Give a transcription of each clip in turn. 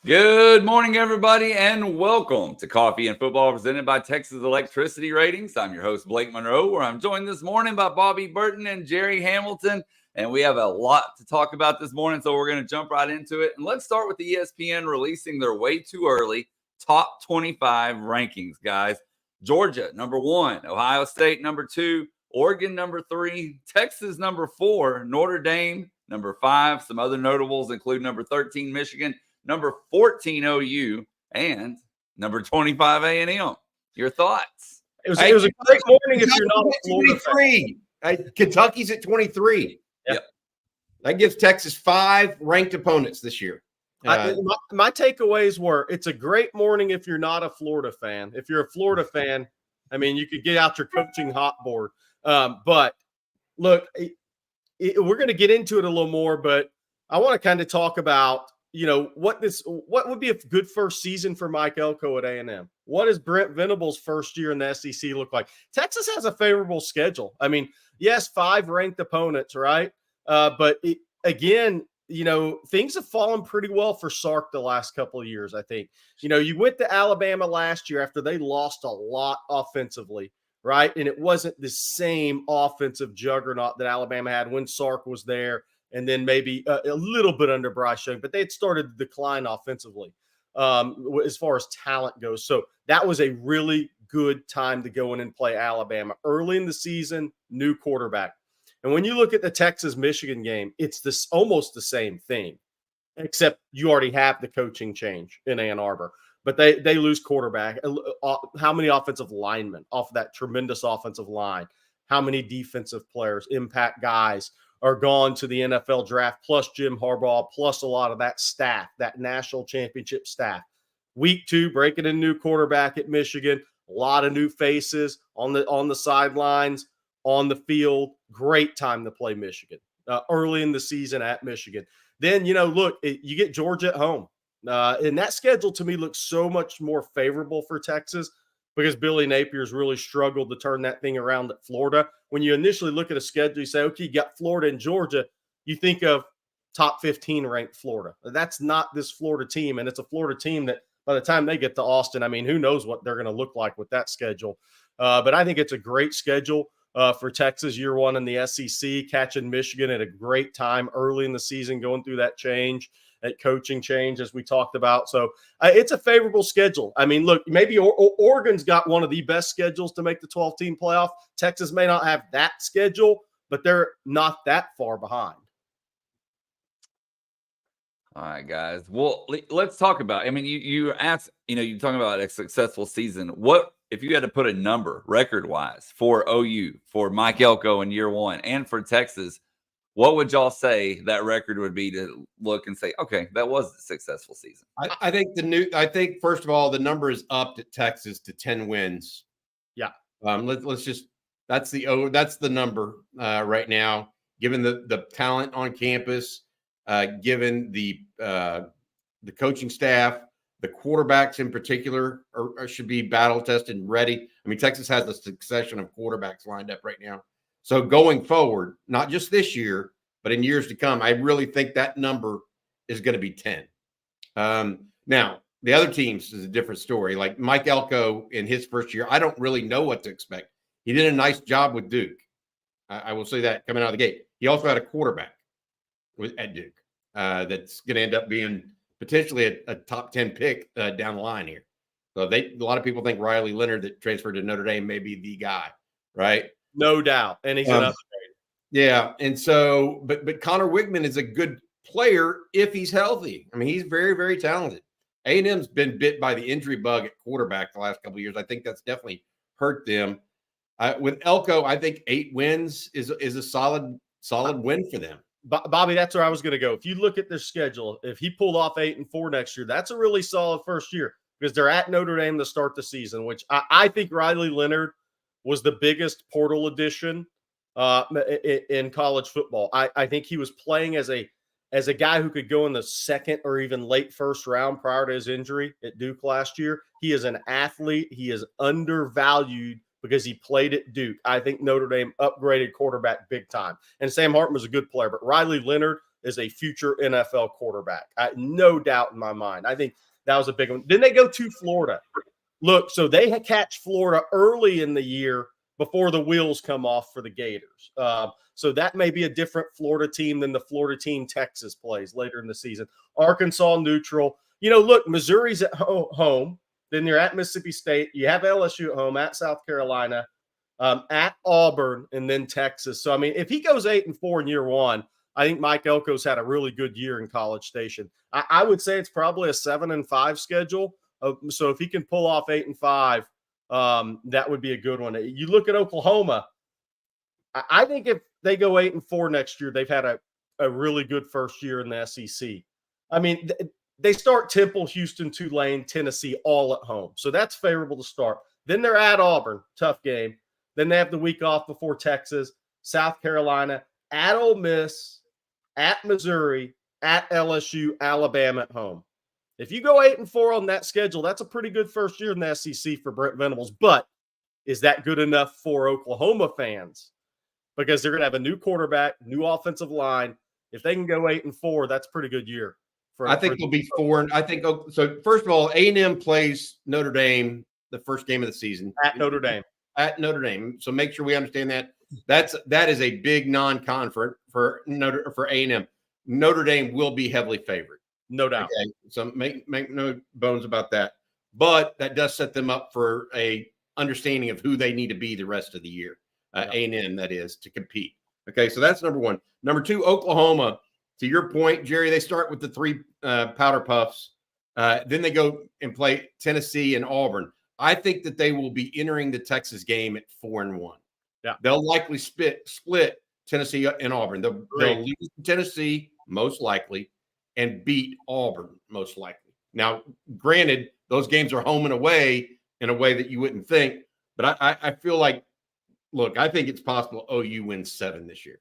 Good morning, everybody, and welcome to Coffee and Football presented by Texas Electricity Ratings. I'm your host, Blake Monroe, where I'm joined this morning by Bobby Burton and Jerry Hamilton, and we have a lot to talk about this morning, so we're going to jump right into it. And let's start with the ESPN releasing their way too early top 25 rankings, guys. Georgia, number 1, Ohio State, number 2, Oregon, number 3, Texas, number 4, Notre Dame, number 5. Some other notables include number 13, Michigan, number 14, OU, and number 25, A&M. Your thoughts? It was a great morning if you're not a Florida 23. Kentucky's at 23. Yep. That gives Texas 5 ranked opponents this year. My takeaways were it's a great morning if you're not a Florida fan. If you're a Florida fan, I mean, you could get out your coaching hot board. But look, we're going to get into it a little more, but I want to kind of talk about what would be a good first season for Mike Elko at A&M? What does Brent Venables' first year in the SEC look like? Texas has a favorable schedule. I mean, yes, 5 ranked opponents, right? But things have fallen pretty well for Sark the last couple of years, I think. You went to Alabama last year after they lost a lot offensively, right? And it wasn't the same offensive juggernaut that Alabama had when Sark was there. And then maybe a little bit under Bryce Young, but they had started to decline offensively as far as talent goes. So that was a really good time to go in and play Alabama. Early in the season, new quarterback. And when you look at the Texas-Michigan game, it's almost the same thing, except you already have the coaching change in Ann Arbor. But they lose quarterback. How many offensive linemen off of that tremendous offensive line? How many defensive players, impact guys, are gone to the NFL draft, plus Jim Harbaugh, plus a lot of that staff, that national championship staff. Week 2, breaking a new quarterback at Michigan, a lot of new faces on the sidelines, on the field. Great time to play Michigan early in the season at Michigan. Then, you get Georgia at home. And that schedule to me looks so much more favorable for Texas because Billy Napier's really struggled to turn that thing around at Florida. When you initially look at a schedule, you say, okay, you got Florida and Georgia. You think of top 15 ranked Florida. That's not this Florida team, and it's a Florida team that by the time they get to Austin, I mean, who knows what they're going to look like with that schedule. But I think it's a great schedule for Texas year 1 in the SEC, catching Michigan at a great time early in the season, going through that coaching change, as we talked about. So it's a favorable schedule. I mean, look, maybe Oregon's got one of the best schedules to make the 12-team playoff. Texas may not have that schedule, but they're not that far behind. All right, guys. Well, let's talk about, I mean, you asked, you're talking about a successful season. What, if you had to put a number record-wise for OU, for Mike Elko in year 1, and for Texas, what would y'all say that record would be to look and say, okay, that was a successful season? I think first of all, the number is upped at Texas to 10 wins. Yeah. That's the number right now, given the talent on campus, given the coaching staff, the quarterbacks in particular should be battle tested and ready. I mean, Texas has a succession of quarterbacks lined up right now. So going forward, not just this year, but in years to come, I really think that number is going to be 10. Now, the other teams is a different story. Like Mike Elko in his first year, I don't really know what to expect. He did a nice job with Duke. I will say that coming out of the gate. He also had a quarterback at Duke that's going to end up being potentially a top 10 pick down the line here. So a lot of people think Riley Leonard that transferred to Notre Dame may be the guy, right? No doubt. And he's an upgrade. Yeah. And so, but Connor Wigman is a good player if he's healthy. I mean, he's very, very talented. A&M's been bit by the injury bug at quarterback the last couple of years. I think that's definitely hurt them. With Elko, I think 8 wins is a solid win for them. Bobby, that's where I was going to go. If you look at their schedule, if he pulled off 8-4 next year, that's a really solid first year because they're at Notre Dame to start the season, which I think Riley Leonard was the biggest portal addition in college football. I think he was playing as a guy who could go in the second or even late first round prior to his injury at Duke last year. He is an athlete. He is undervalued because he played at Duke. I think Notre Dame upgraded quarterback big time. And Sam Hartman was a good player, but Riley Leonard is a future NFL quarterback. No doubt in my mind. I think that was a big one. Then they go to Florida. Look, so they catch Florida early in the year before the wheels come off for the Gators. So that may be a different Florida team than the Florida team Texas plays later in the season. Arkansas neutral. Look, Missouri's at home. Then you're at Mississippi State. You have LSU at home, at South Carolina, at Auburn, and then Texas. So, I mean, if he goes 8-4 in year one, I think Mike Elko's had a really good year in College Station. I would say it's probably a 7-5 schedule. So if he can pull off 8-5, that would be a good one. You look at Oklahoma. I think if they go 8-4 next year, they've had a really good first year in the SEC. I mean, they start Temple, Houston, Tulane, Tennessee all at home. So that's favorable to start. Then they're at Auburn, tough game. Then they have the week off before Texas, South Carolina, at Ole Miss, at Missouri, at LSU, Alabama at home. If you go 8-4 on that schedule, that's a pretty good first year in the SEC for Brent Venables. But is that good enough for Oklahoma fans? Because they're going to have a new quarterback, new offensive line. If they can go 8-4, that's a pretty good year. I think they'll be 4. I think so. First of all, A&M plays Notre Dame the first game of the season at Notre Dame. At Notre Dame. So make sure we understand that. That is a big non-conference for A&M. Notre Dame will be heavily favored. No doubt. Okay? So make no bones about that. But that does set them up for a understanding of who they need to be the rest of the year. A&M, that is, to compete. Okay, so that's number one. Number two, Oklahoma. To your point, Jerry, they start with the 3 powder puffs. Then they go and play Tennessee and Auburn. I think that they will be entering the Texas game at 4-1. Yeah, they'll likely split Tennessee and Auburn. They'll lose to Tennessee most likely and beat Auburn most likely. Now, granted, those games are home and away in a way that you wouldn't think, but I feel like, look, I think it's possible OU wins 7 this year.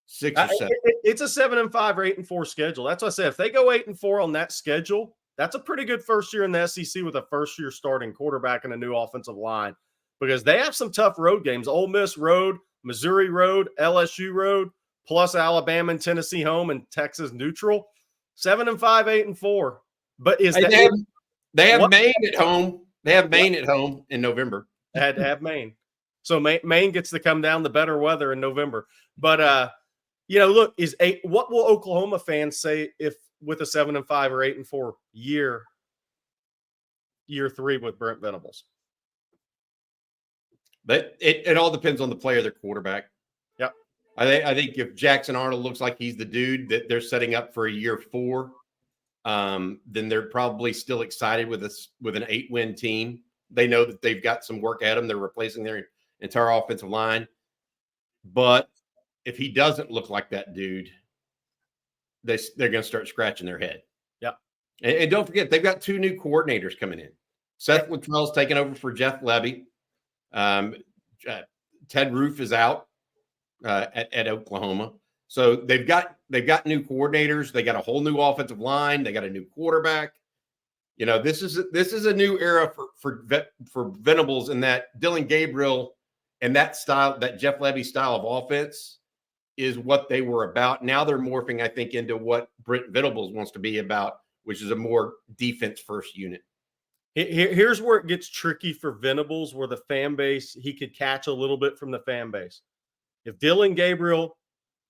6 or 7. It's a 7-5 or 8-4 schedule. That's what I said. If they go 8-4 on that schedule, that's a pretty good first year in the SEC with a first-year starting quarterback and a new offensive line, because they have some tough road games. Ole Miss road, Missouri road, LSU road, plus Alabama and Tennessee home and Texas neutral. 7-5, 8-4. But they have Maine at home? They have Maine at home in November. They had to have Maine. So Maine gets to come down the better weather in November. But look, what will Oklahoma fans say if with a 7-5 or 8-4 year 3 with Brent Venables? But it all depends on the player, their quarterback. Yep. I think if Jackson Arnold looks like he's the dude that they're setting up for a year 4, then they're probably still excited with an 8-win team. They know that they've got some work at them. They're replacing their entire offensive line. But if he doesn't look like that dude, they're going to start scratching their head. Yeah. And don't forget, they've got 2 new coordinators coming in. Seth Luttrell's taking over for Jeff Levy. Ted Roof is out at Oklahoma. So they've got new coordinators. They got a whole new offensive line. They got a new quarterback. This is a new era for Venables, in that Dylan Gabriel and that style, that Jeff Levy style of offense, is what they were about. Now they're morphing, I think, into what Brent Venables wants to be about, which is a more defense-first unit. Here's where it gets tricky for Venables, where the fan base, he could catch a little bit from the fan base. If Dylan Gabriel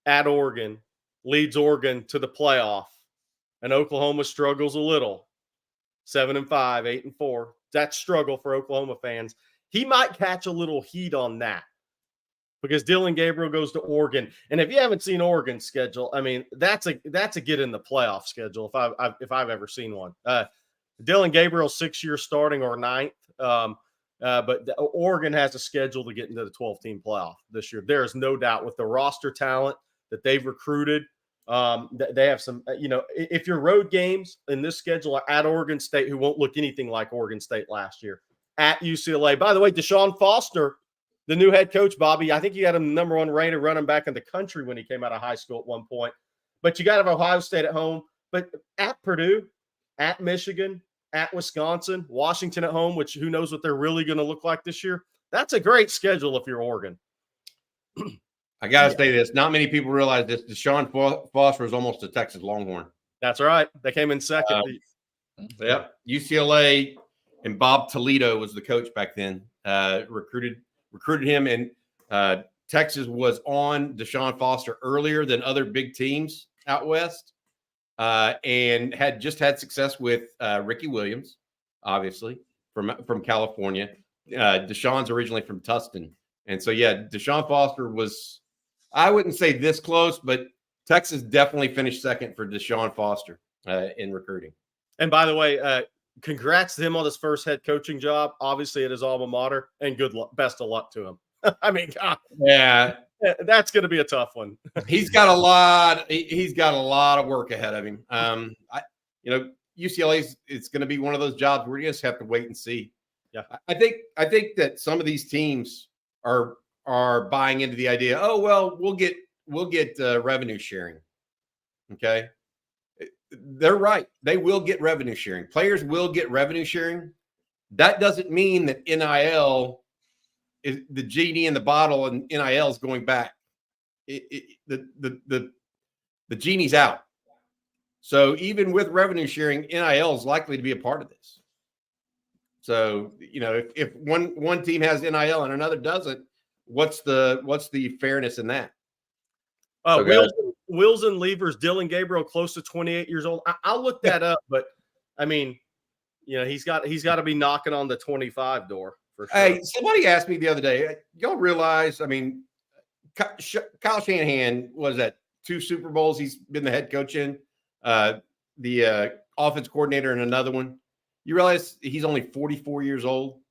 at Oregon leads Oregon to the playoff and Oklahoma struggles a little, 7-5, 8-4, that struggle for Oklahoma fans, he might catch a little heat on that, because Dylan Gabriel goes to Oregon. And if you haven't seen Oregon's schedule, I mean, that's a get in the playoff schedule if I've ever seen one. Dylan Gabriel 6 years starting or 9th. But Oregon has a schedule to get into the 12-team playoff this year. There is no doubt with the roster talent that they've recruited. They have some, if your road games in this schedule are at Oregon State, who won't look anything like Oregon State last year, at UCLA. By the way, Deshaun Foster, the new head coach, Bobby, I think you got him number 1 rated running back in the country when he came out of high school at one point. But you got to have Ohio State at home. But at Purdue, at Michigan, at Wisconsin, Washington at home, which who knows what they're really going to look like this year. That's a great schedule if you're Oregon. I got to say this. Not many people realize this. Deshaun Foster was almost a Texas Longhorn. That's right. They came in second. Yep. UCLA and Bob Toledo was the coach back then. Recruited him, and Texas was on Deshaun Foster earlier than other big teams out west, and had just had success with Ricky Williams, obviously from California. Deshaun's originally from Tustin, and so Deshaun Foster was, I wouldn't say this close, but Texas definitely finished second for Deshaun Foster in recruiting. And by the way, congrats to him on his first head coaching job, obviously at his alma mater, and good luck, best of luck to him. I mean, God, yeah, that's going to be a tough one. He's got a lot of work ahead of him. UCLA's, it's going to be one of those jobs where you just have to wait and see. Yeah, I think that some of these teams are buying into the idea. Oh well, we'll get revenue sharing. Okay, they're right. They will get revenue sharing. Players will get revenue sharing. That doesn't mean that NIL is the genie in the bottle, and NIL is going back. The genie's out. So even with revenue sharing, NIL is likely to be a part of this. So, if one team has NIL and another doesn't, what's the fairness in that? Wills and Levers, Dylan Gabriel, close to 28 years old. I'll look that up, but I mean, he's got to be knocking on the 25 door for sure. Hey, somebody asked me the other day, y'all realize, I mean, Kyle Shanahan was at 2 Super Bowls. He's been the head coach in, the offense coordinator in another one. You realize he's only 44 years old?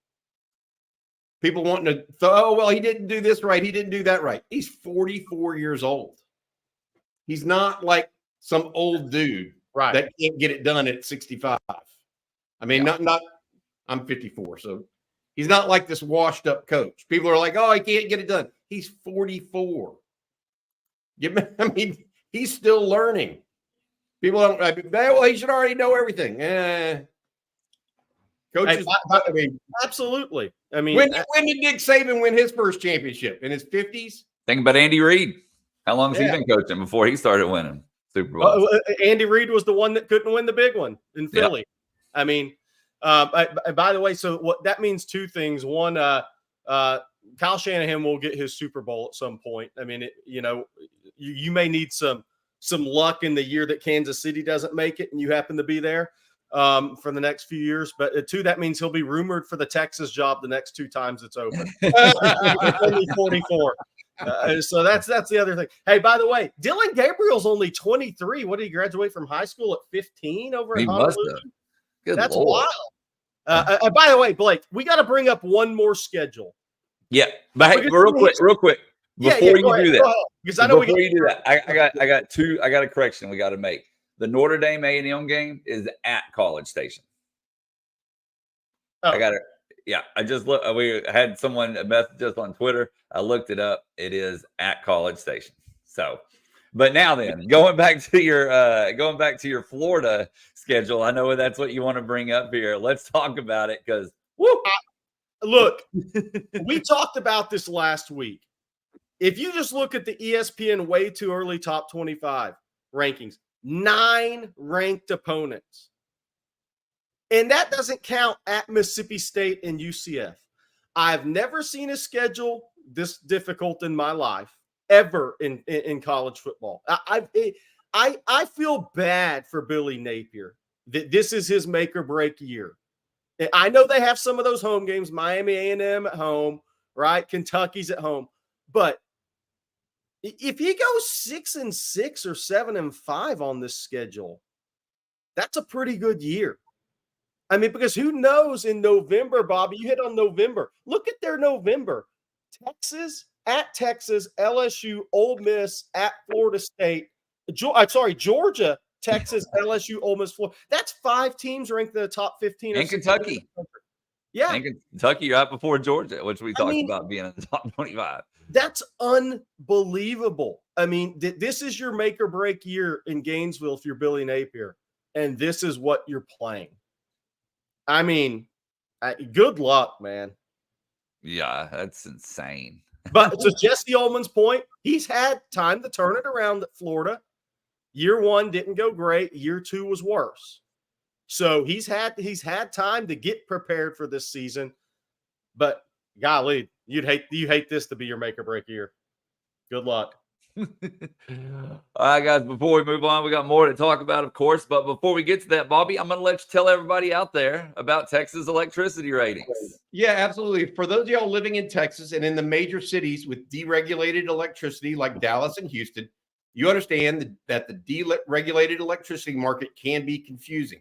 People wanting to, he didn't do this right. He didn't do that right. He's 44 years old. He's not like some old dude that can't get it done at 65. I mean, not I'm 54, so he's not like this washed up coach. People are like, oh, he can't get it done. He's 44. I mean, he's still learning. People don't, he should already know everything. Coaches, absolutely. I mean, when did Nick Saban win his first championship? In his 50s? Think about Andy Reid. How long has he been coaching before he started winning Super Bowls? Andy Reid was the one that couldn't win the big one in Philly. Yep. I mean, by the way, so what that means 2 things. One, Kyle Shanahan will get his Super Bowl at some point. I mean, you may need some luck in the year that Kansas City doesn't make it and you happen to be there for the next few years. But 2, that means he'll be rumored for the Texas job the next 2 times it's open. It's only 44. So that's the other thing. Hey, by the way, Dylan Gabriel's only 23. What did he graduate from high school at 15 over at Honolulu? That's Lord. Wild. By the way, Blake, we got to bring up one more schedule. Yeah, but hey, real quick, before you do that, because I know before you do that, I got a correction we got to make. The Notre Dame A&M game is at College Station. I got it. Yeah, I just looked. We had someone message us on Twitter. I looked it up. It is at College Station. So, but now then, going back to your Florida schedule, I know that's what you want to bring up here. Let's talk about it because look, we talked about this last week. If you just look at the ESPN way too early top 25 rankings, 9 ranked opponents. And that doesn't count at Mississippi State and UCF. I've never seen a schedule this difficult in my life ever in college football. I feel bad for Billy Napier that this is his make or break year. I know they have some of those home games, Miami A&M at home, right? Kentucky's at home. But if he goes 6-6 or 7-5 on this schedule, that's a pretty good year. I mean, because who knows in November, Bobby, you hit on November. Look at their November. Texas, at Texas, LSU, Ole Miss, at Florida State. Georgia, Texas, LSU, Ole Miss, Florida. That's 5 teams ranked in the top 15. And Kentucky. Yeah. And Kentucky right before Georgia, which we talked about being in the top 25. That's unbelievable. I mean, this is your make or break year in Gainesville if you're Billy Napier, and this is what you're playing. I mean, good luck, man. Yeah, that's insane. But to Jesse Ullman's point, he's had time to turn it around at Florida. Year 1 didn't go great. Year 2 was worse. So he's had time to get prepared for this season. But golly, you hate this to be your make or break year. Good luck. All right, guys, before we move on, we got more to talk about, of course. But before we get to that, Bobby, I'm going to let you tell everybody out there about Texas electricity ratings. Yeah, absolutely. For those of y'all living in Texas and in the major cities with deregulated electricity like Dallas and Houston, you understand that the deregulated electricity market can be confusing.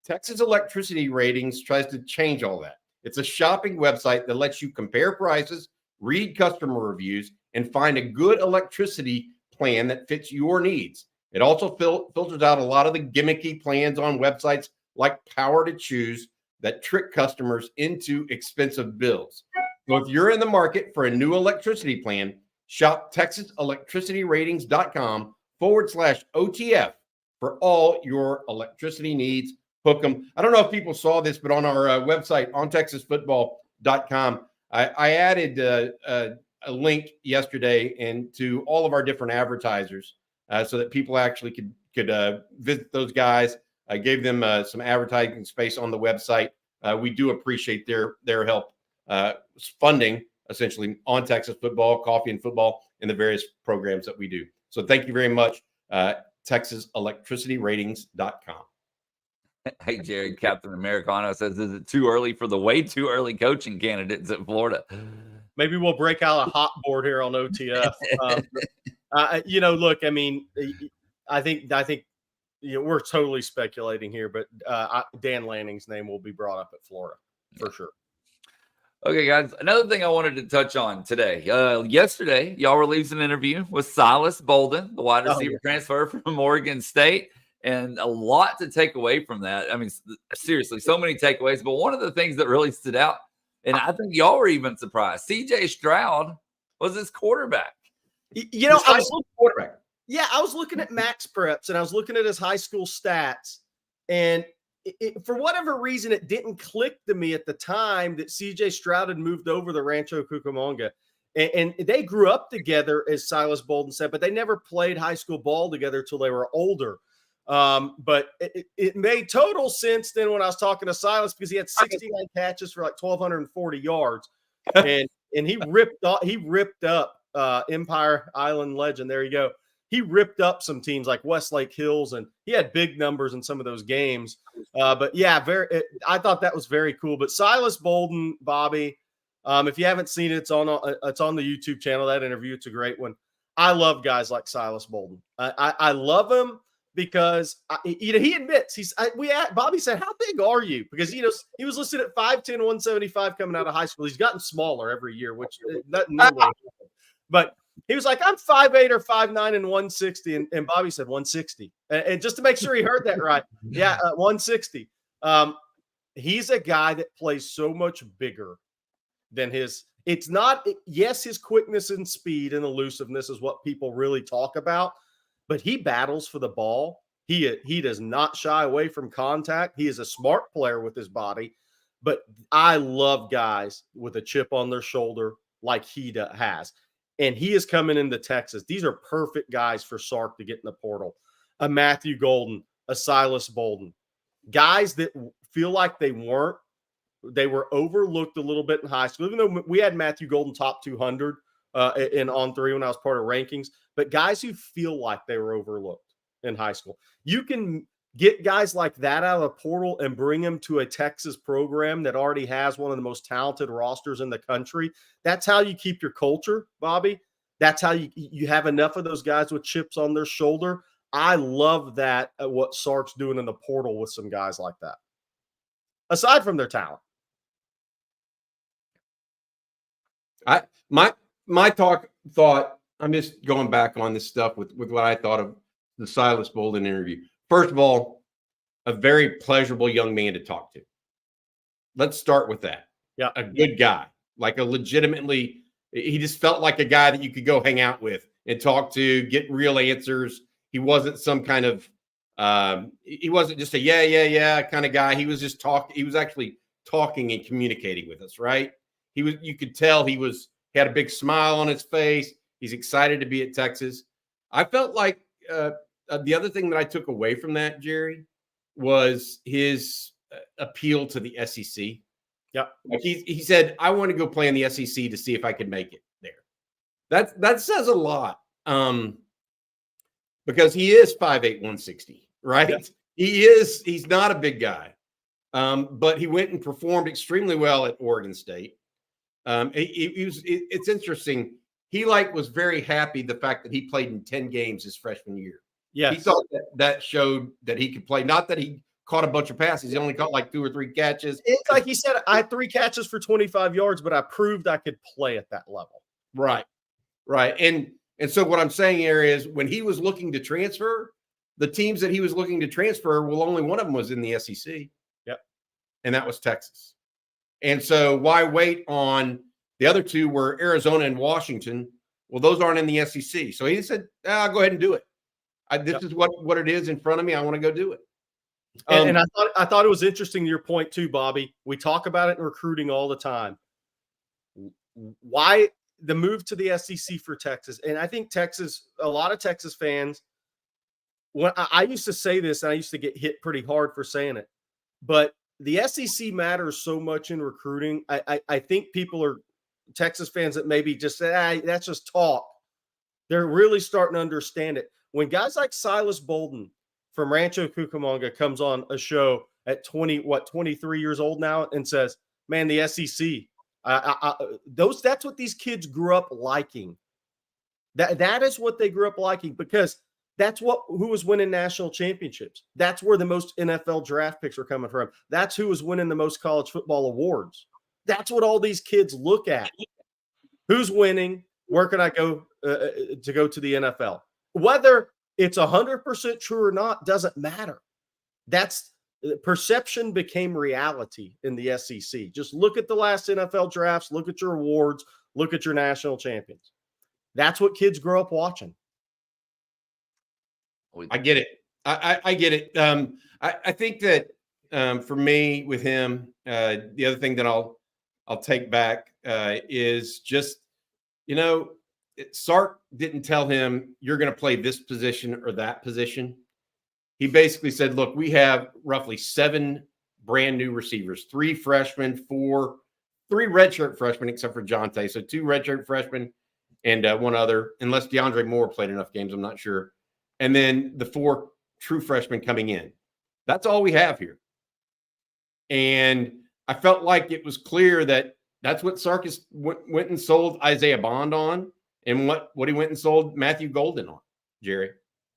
Texas Electricity Ratings tries to change all that. It's a shopping website that lets you compare prices, read customer reviews, and find a good electricity plan that fits your needs. It also filters out a lot of the gimmicky plans on websites like Power to Choose that trick customers into expensive bills. So if you're in the market for a new electricity plan, shop TexasElectricityRatings.com/OTF for all your electricity needs. Hook them. I don't know if people saw this, but on our website on TexasFootball.com, I added a link yesterday and to all of our different advertisers so that people actually could visit those guys. I gave them some advertising space on the website. We do appreciate their help funding essentially on Texas football, coffee and football, and the various programs that we do. So thank you very much. TexasElectricityRatings.com. Hey, Jerry, Captain Americano says, is it too early for the way too early coaching candidates at Florida? Maybe we'll break out a hot board here on OTF. Look, I mean, I think we're totally speculating here, but Dan Lanning's name will be brought up at Florida for sure. Okay, guys, another thing I wanted to touch on today. Yesterday, y'all released an interview with Silas Bolden, the wide receiver transfer from Oregon State, and a lot to take away from that. I mean, seriously, so many takeaways, but one of the things that really stood out, and I think y'all were even surprised, C.J. Stroud was his quarterback. I was looking at Max Preps, and I was looking at his high school stats, and for whatever reason, it didn't click to me at the time that C.J. Stroud had moved over to Rancho Cucamonga. And they grew up together, as Silas Bolden said, but they never played high school ball together till they were older. But it made total sense then when I was talking to Silas, because he had 69 catches for like 1,240 yards, and he ripped up Empire Island legend. There you go. He ripped up some teams like Westlake Hills, and he had big numbers in some of those games. But yeah, I thought that was very cool. But Silas Bolden, Bobby, if you haven't seen it, it's on the YouTube channel. That interview, it's a great one. I love guys like Silas Bolden. I love him because he admits Bobby said, "How big are you?" Because he was listed at 5'10", 175 coming out of high school. He's gotten smaller every year, which but he was like, "I'm 5'8" or 5'9" and 160, and Bobby said 160, and just to make sure he heard that right, 160. He's a guy that plays so much bigger than his. It's not, yes, his quickness and speed and elusiveness is what people really talk about, but he battles for the ball. He does not shy away from contact. He is a smart player with his body, but I love guys with a chip on their shoulder like he has. And he is coming into Texas. These are perfect guys for Sark to get in the portal. A Matthew Golden, a Silas Bolden. Guys that feel like they were overlooked a little bit in high school, even though we had Matthew Golden top 200 in On 3 when I was part of rankings. But guys who feel like they were overlooked in high school. You can get guys like that out of the portal and bring them to a Texas program that already has one of the most talented rosters in the country. That's how you keep your culture, Bobby. That's how you have enough of those guys with chips on their shoulder. I love that, what Sark's doing in the portal with some guys like that, aside from their talent. My thought, I'm just going back on this stuff with what I thought of the Silas Bolden interview. First of all, a very pleasurable young man to talk to. Let's start with that. Yeah. A good guy, like he just felt like a guy that you could go hang out with and talk to, get real answers. He wasn't some kind of, he wasn't just a yeah kind of guy. He was just talking. He was actually talking and communicating with us, right? You could tell he was He had a big smile on his face. He's excited to be at Texas. I felt like the other thing that I took away from that, Jerry, was his appeal to the SEC. Yeah, like he said, I want to go play in the SEC to see if I can make it there. That says a lot, because he is 5'8", 160, right? Yep. He's not a big guy, but he went and performed extremely well at Oregon State. It's interesting. He was very happy the fact that he played in 10 games his freshman year. Yeah, he thought that showed that he could play. Not that he caught a bunch of passes. He only caught 2 or 3 catches. It's like he said, I had 3 catches for 25 yards, but I proved I could play at that level. Right. And so what I'm saying here is when he was looking to transfer, the teams that he was looking to transfer, well, only one of them was in the SEC. Yep. And that was Texas. And so why wait on the other 2 were Arizona and Washington? Well, those aren't in the SEC. So he said, I'll go ahead and do it. This is what it is in front of me. I want to go do it. And I thought it was interesting to your point too, Bobby. We talk about it in recruiting all the time. Why the move to the SEC for Texas? And I think a lot of Texas fans, when I used to say this, and I used to get hit pretty hard for saying it, but the SEC matters so much in recruiting. I think people are Texas fans that maybe just say, that's just talk. They're really starting to understand it. When guys like Silas Bolden from Rancho Cucamonga comes on a show at 23 years old now and says, man, the SEC, that's what these kids grew up liking. That is what they grew up liking, because that's who was winning national championships. That's where the most NFL draft picks were coming from. That's who was winning the most college football awards. That's what all these kids look at. Who's winning? Where can I go to go to the NFL? Whether it's 100% true or not doesn't matter. That's perception became reality in the SEC. Just look at the last NFL drafts, look at your awards, look at your national champions. That's what kids grow up watching. I get it. I get it. I think that for me with him, the other thing that I'll take back is just, Sark didn't tell him you're going to play this position or that position. He basically said, look, we have roughly 7 brand new receivers, 3 freshmen, 3 redshirt freshmen, except for Jonte. So 2 redshirt freshmen and 1 other, unless DeAndre Moore played enough games, I'm not sure. And then the 4 true freshmen coming in. That's all we have here. And I felt like it was clear that that's what Sarkis went and sold Isaiah Bond on, and what he went and sold Matthew Golden on, Jerry,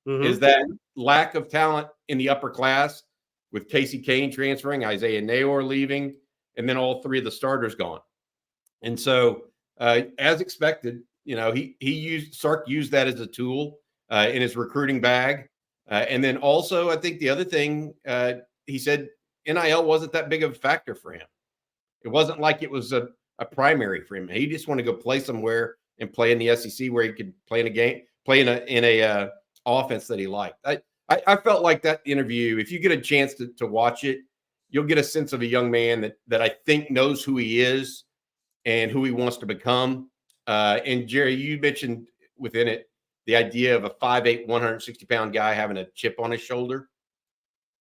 is that lack of talent in the upper class with Casey Kane transferring, Isaiah Nayor leaving, and then all 3 of the starters gone. And so, as expected, Sark used that as a tool in his recruiting bag. And then also, I think the other thing, he said NIL wasn't that big of a factor for him. It wasn't like it was a primary for him. He just wanted to go play somewhere and play in the SEC where he could play in a game, play in a offense that he liked. I felt like that interview, if you get a chance to watch it, you'll get a sense of a young man that I think knows who he is and who he wants to become. And Jerry, you mentioned within it the idea of a 5'8", 160-pound guy having a chip on his shoulder.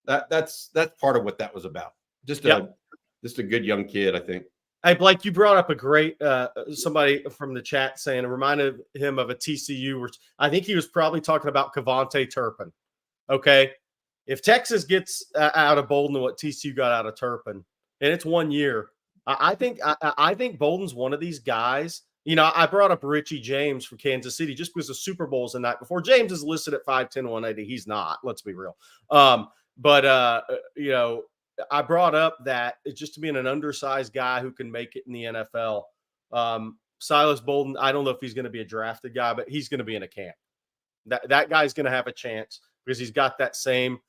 That's part of what that was about. Just a good young kid, I think. Hey, Blake, you brought up a great somebody from the chat saying it reminded him of a TCU, which I think he was probably talking about Kevontae Turpin. Okay, if Texas gets out of Bolden what TCU got out of Turpin, and it's 1 year, I think Bolden's one of these guys. I brought up Richie James from Kansas City just because the Super Bowl's the night before. James is listed at 5'10", 180. He's not. Let's be real. I brought up that it's just to being an undersized guy who can make it in the NFL. Silas Bolden, I don't know if he's going to be a drafted guy, but he's going to be in a camp. That guy's going to have a chance because he's got that same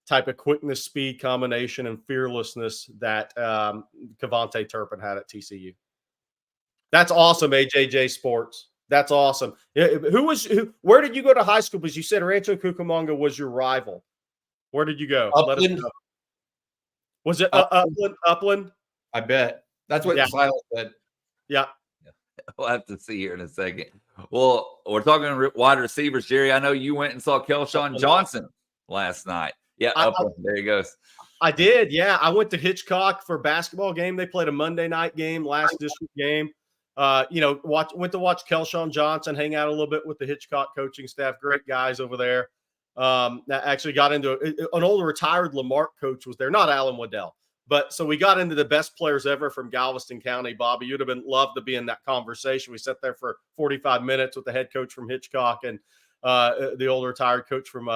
type of quickness, speed combination, and fearlessness that Kevontae Turpin had at TCU. That's awesome, AJJ Sports. That's awesome. Where did you go to high school? Because you said Rancho Cucamonga was your rival. Where did you go? Upland. Let us know. Was it Upland? I bet. That's what Silas said. Yeah. We'll have to see here in a second. Well, we're talking wide receivers, Jerry. I know you went and saw Kelshawn Johnson last night. Yeah, there he goes. I did, yeah. I went to Hitchcock for a basketball game. They played a Monday night game, last district game. Went to watch Kelshawn Johnson, hang out a little bit with the Hitchcock coaching staff. Great guys over there. Actually got into an older retired Lamarck coach was there, not Alan Waddell. But so we got into the best players ever from Galveston County. Bobby, you'd have loved to be in that conversation. We sat there for 45 minutes with the head coach from Hitchcock and the older retired coach from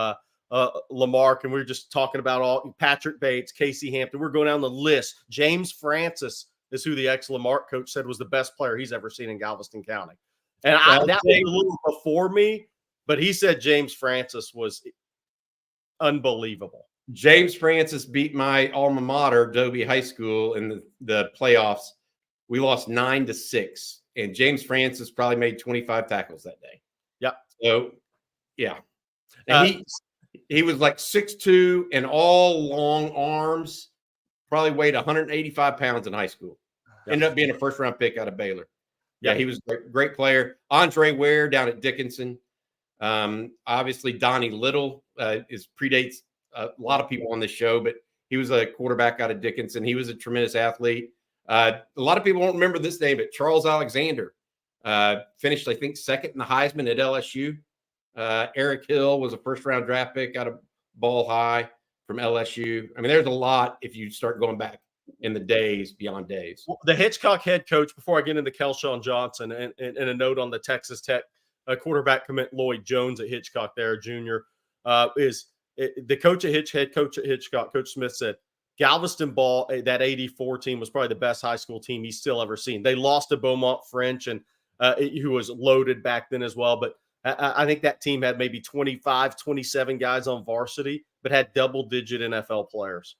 Lamarck, and we were just talking about all Patrick Bates, Casey Hampton. We're going down the list. James Francis is who the ex-Lamarck coach said was the best player he's ever seen in Galveston County. And that was a little before me, but he said James Francis was unbelievable. James Francis beat my alma mater, Dobie High School, in the playoffs. We lost 9-6, and James Francis probably made 25 tackles that day. Yeah. So, yeah. And he was like 6'2" and all long arms, probably weighed 185 pounds in high school. Yep. Ended up being a first-round pick out of Baylor. Yeah, he was a great player. Andre Ware down at Dickinson. Obviously, Donnie Little predates a lot of people on this show, but he was a quarterback out of Dickinson. He was a tremendous athlete. A lot of people won't remember this name, but Charles Alexander finished, I think, second in the Heisman at LSU. Eric Hill was a first-round draft pick out of Ball High from LSU. I mean, there's a lot if you start going back in the days beyond days. The Hitchcock head coach, before I get into Kelshawn Johnson, and a note on the Texas Tech quarterback commit Lloyd Jones at Hitchcock there, junior, the coach at head coach at Hitchcock, Coach Smith, said Galveston ball, that 84 team was probably the best high school team he's still ever seen. They lost to Beaumont French, and who was loaded back then as well. But I think that team had maybe 25, 27 guys on varsity, but had double-digit NFL players.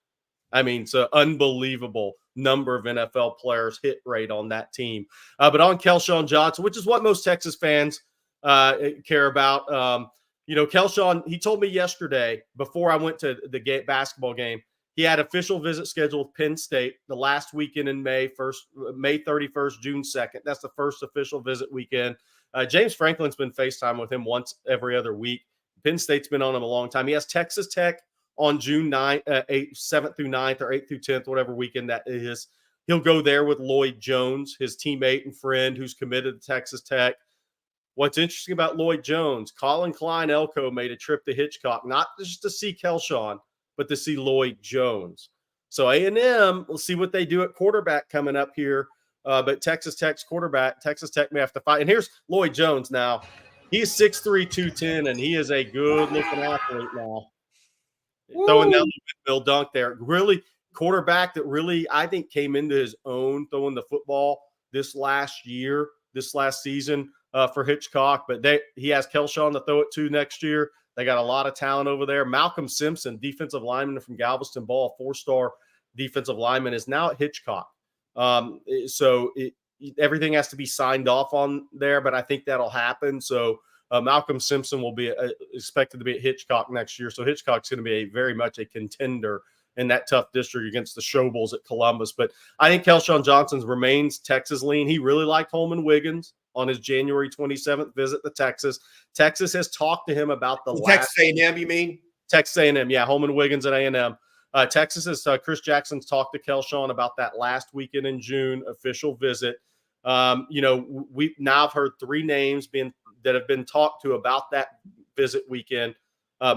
I mean, so unbelievable number of NFL players hit rate on that team. But on Kelshawn Johnson, which is what most Texas fans care about, Kelshawn, he told me yesterday before I went to the basketball game, he had official visit scheduled with Penn State the last weekend in May 31st, June 2nd. That's the first official visit weekend. James Franklin's been FaceTime with him once every other week. Penn State's been on him a long time. He has Texas Tech on June 7th through 9th or 8th through 10th, whatever weekend that is. He'll go there with Lloyd Jones, his teammate and friend who's committed to Texas Tech. What's interesting about Lloyd Jones, Colin Klein Elko made a trip to Hitchcock, not just to see Kelshawn, but to see Lloyd Jones. So A&M, we'll see what they do at quarterback coming up here. But Texas Tech's quarterback, Texas Tech may have to fight. And here's Lloyd Jones now. He's 6'3", 210, and he is a good-looking athlete now. Woo. Throwing down the windmill dunk there. Really, quarterback that really, I think, came into his own throwing the football this last season for Hitchcock. But he has Kelshawn to throw it to next year. They got a lot of talent over there. Malcolm Simpson, defensive lineman from Galveston Ball, 4-star defensive lineman, is now at Hitchcock. So everything has to be signed off on there, but I think that'll happen. So Malcolm Simpson will be expected to be at Hitchcock next year. So Hitchcock's going to be very much a contender in that tough district against the Shobles at Columbus. But I think Kelshawn Johnson remains Texas lean. He really liked Holman Wiggins on his January 27th visit to Texas. Texas has talked to him about the Texas A&M, you mean? Texas A&M, yeah, Holman Wiggins at A&M. Texas has Chris Jackson's talked to Kelshawn about that last weekend in June official visit. We've now heard three names that have been talked to about that visit weekend.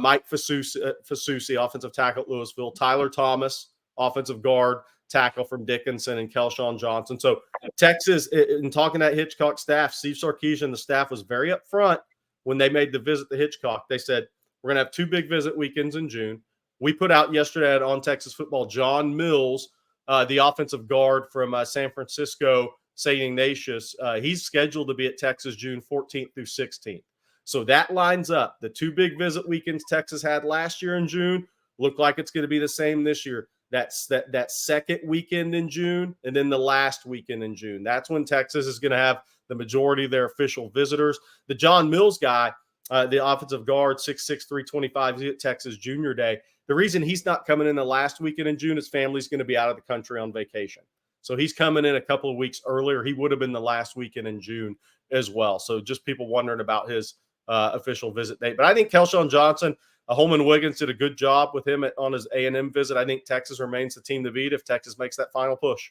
Mike Fasusi, offensive tackle at Louisville, Tyler Thomas, offensive guard tackle from Dickinson, and Kelshawn Johnson. So Texas, in talking to that Hitchcock staff, Steve Sarkisian, the staff was very upfront when they made the visit to Hitchcock. They said, we're going to have two big visit weekends in June. We put out yesterday on Texas Football, John Mills, the offensive guard from San Francisco, St. Ignatius. He's scheduled to be at Texas June 14th through 16th. So that lines up. The two big visit weekends Texas had last year in June look like it's going to be the same this year. That's that second weekend in June and then the last weekend in June. That's when Texas is going to have the majority of their official visitors. The John Mills guy, the offensive guard, 6'6", 325, he's at Texas Junior Day. The reason he's not coming in the last weekend in June, his family's going to be out of the country on vacation. So he's coming in a couple of weeks earlier. He would have been the last weekend in June as well. So just people wondering about his official visit date. But I think Kelshawn Johnson, Holman Wiggins did a good job with him on his A&M visit. I think Texas remains the team to beat if Texas makes that final push.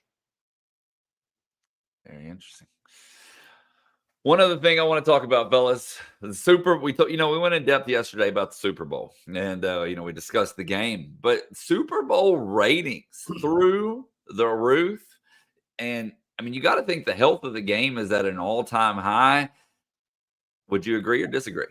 Very interesting. One other thing I want to talk about, fellas, we went in depth yesterday about the Super Bowl, and we discussed the game, but Super Bowl ratings through the roof, and I mean, you got to think the health of the game is at an all-time high. Would you agree or disagree?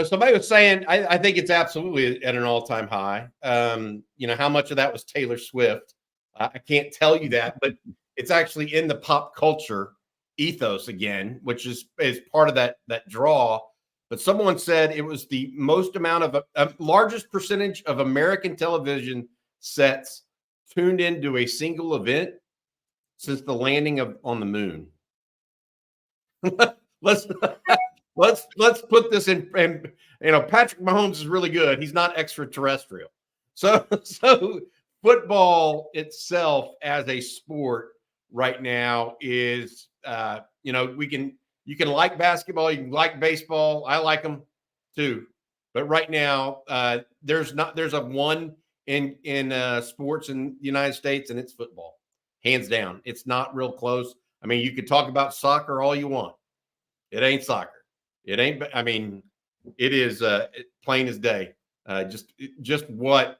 Somebody was saying, I think it's absolutely at an all-time high. How much of that was Taylor Swift? I can't tell you that, but it's actually in the pop culture ethos again, which is part of that draw. But someone said it was the most amount of largest percentage of American television sets tuned into a single event since the landing on the moon. let's put this in. Patrick Mahomes is really good. He's not extraterrestrial. So football itself as a sport right now is, you can like basketball, you can like baseball. I like them too. But right now, there's a one in sports in the United States, and it's football, hands down. It's not real close. I mean, you could talk about soccer all you want. It ain't soccer. It ain't. I mean, it is plain as day. Just what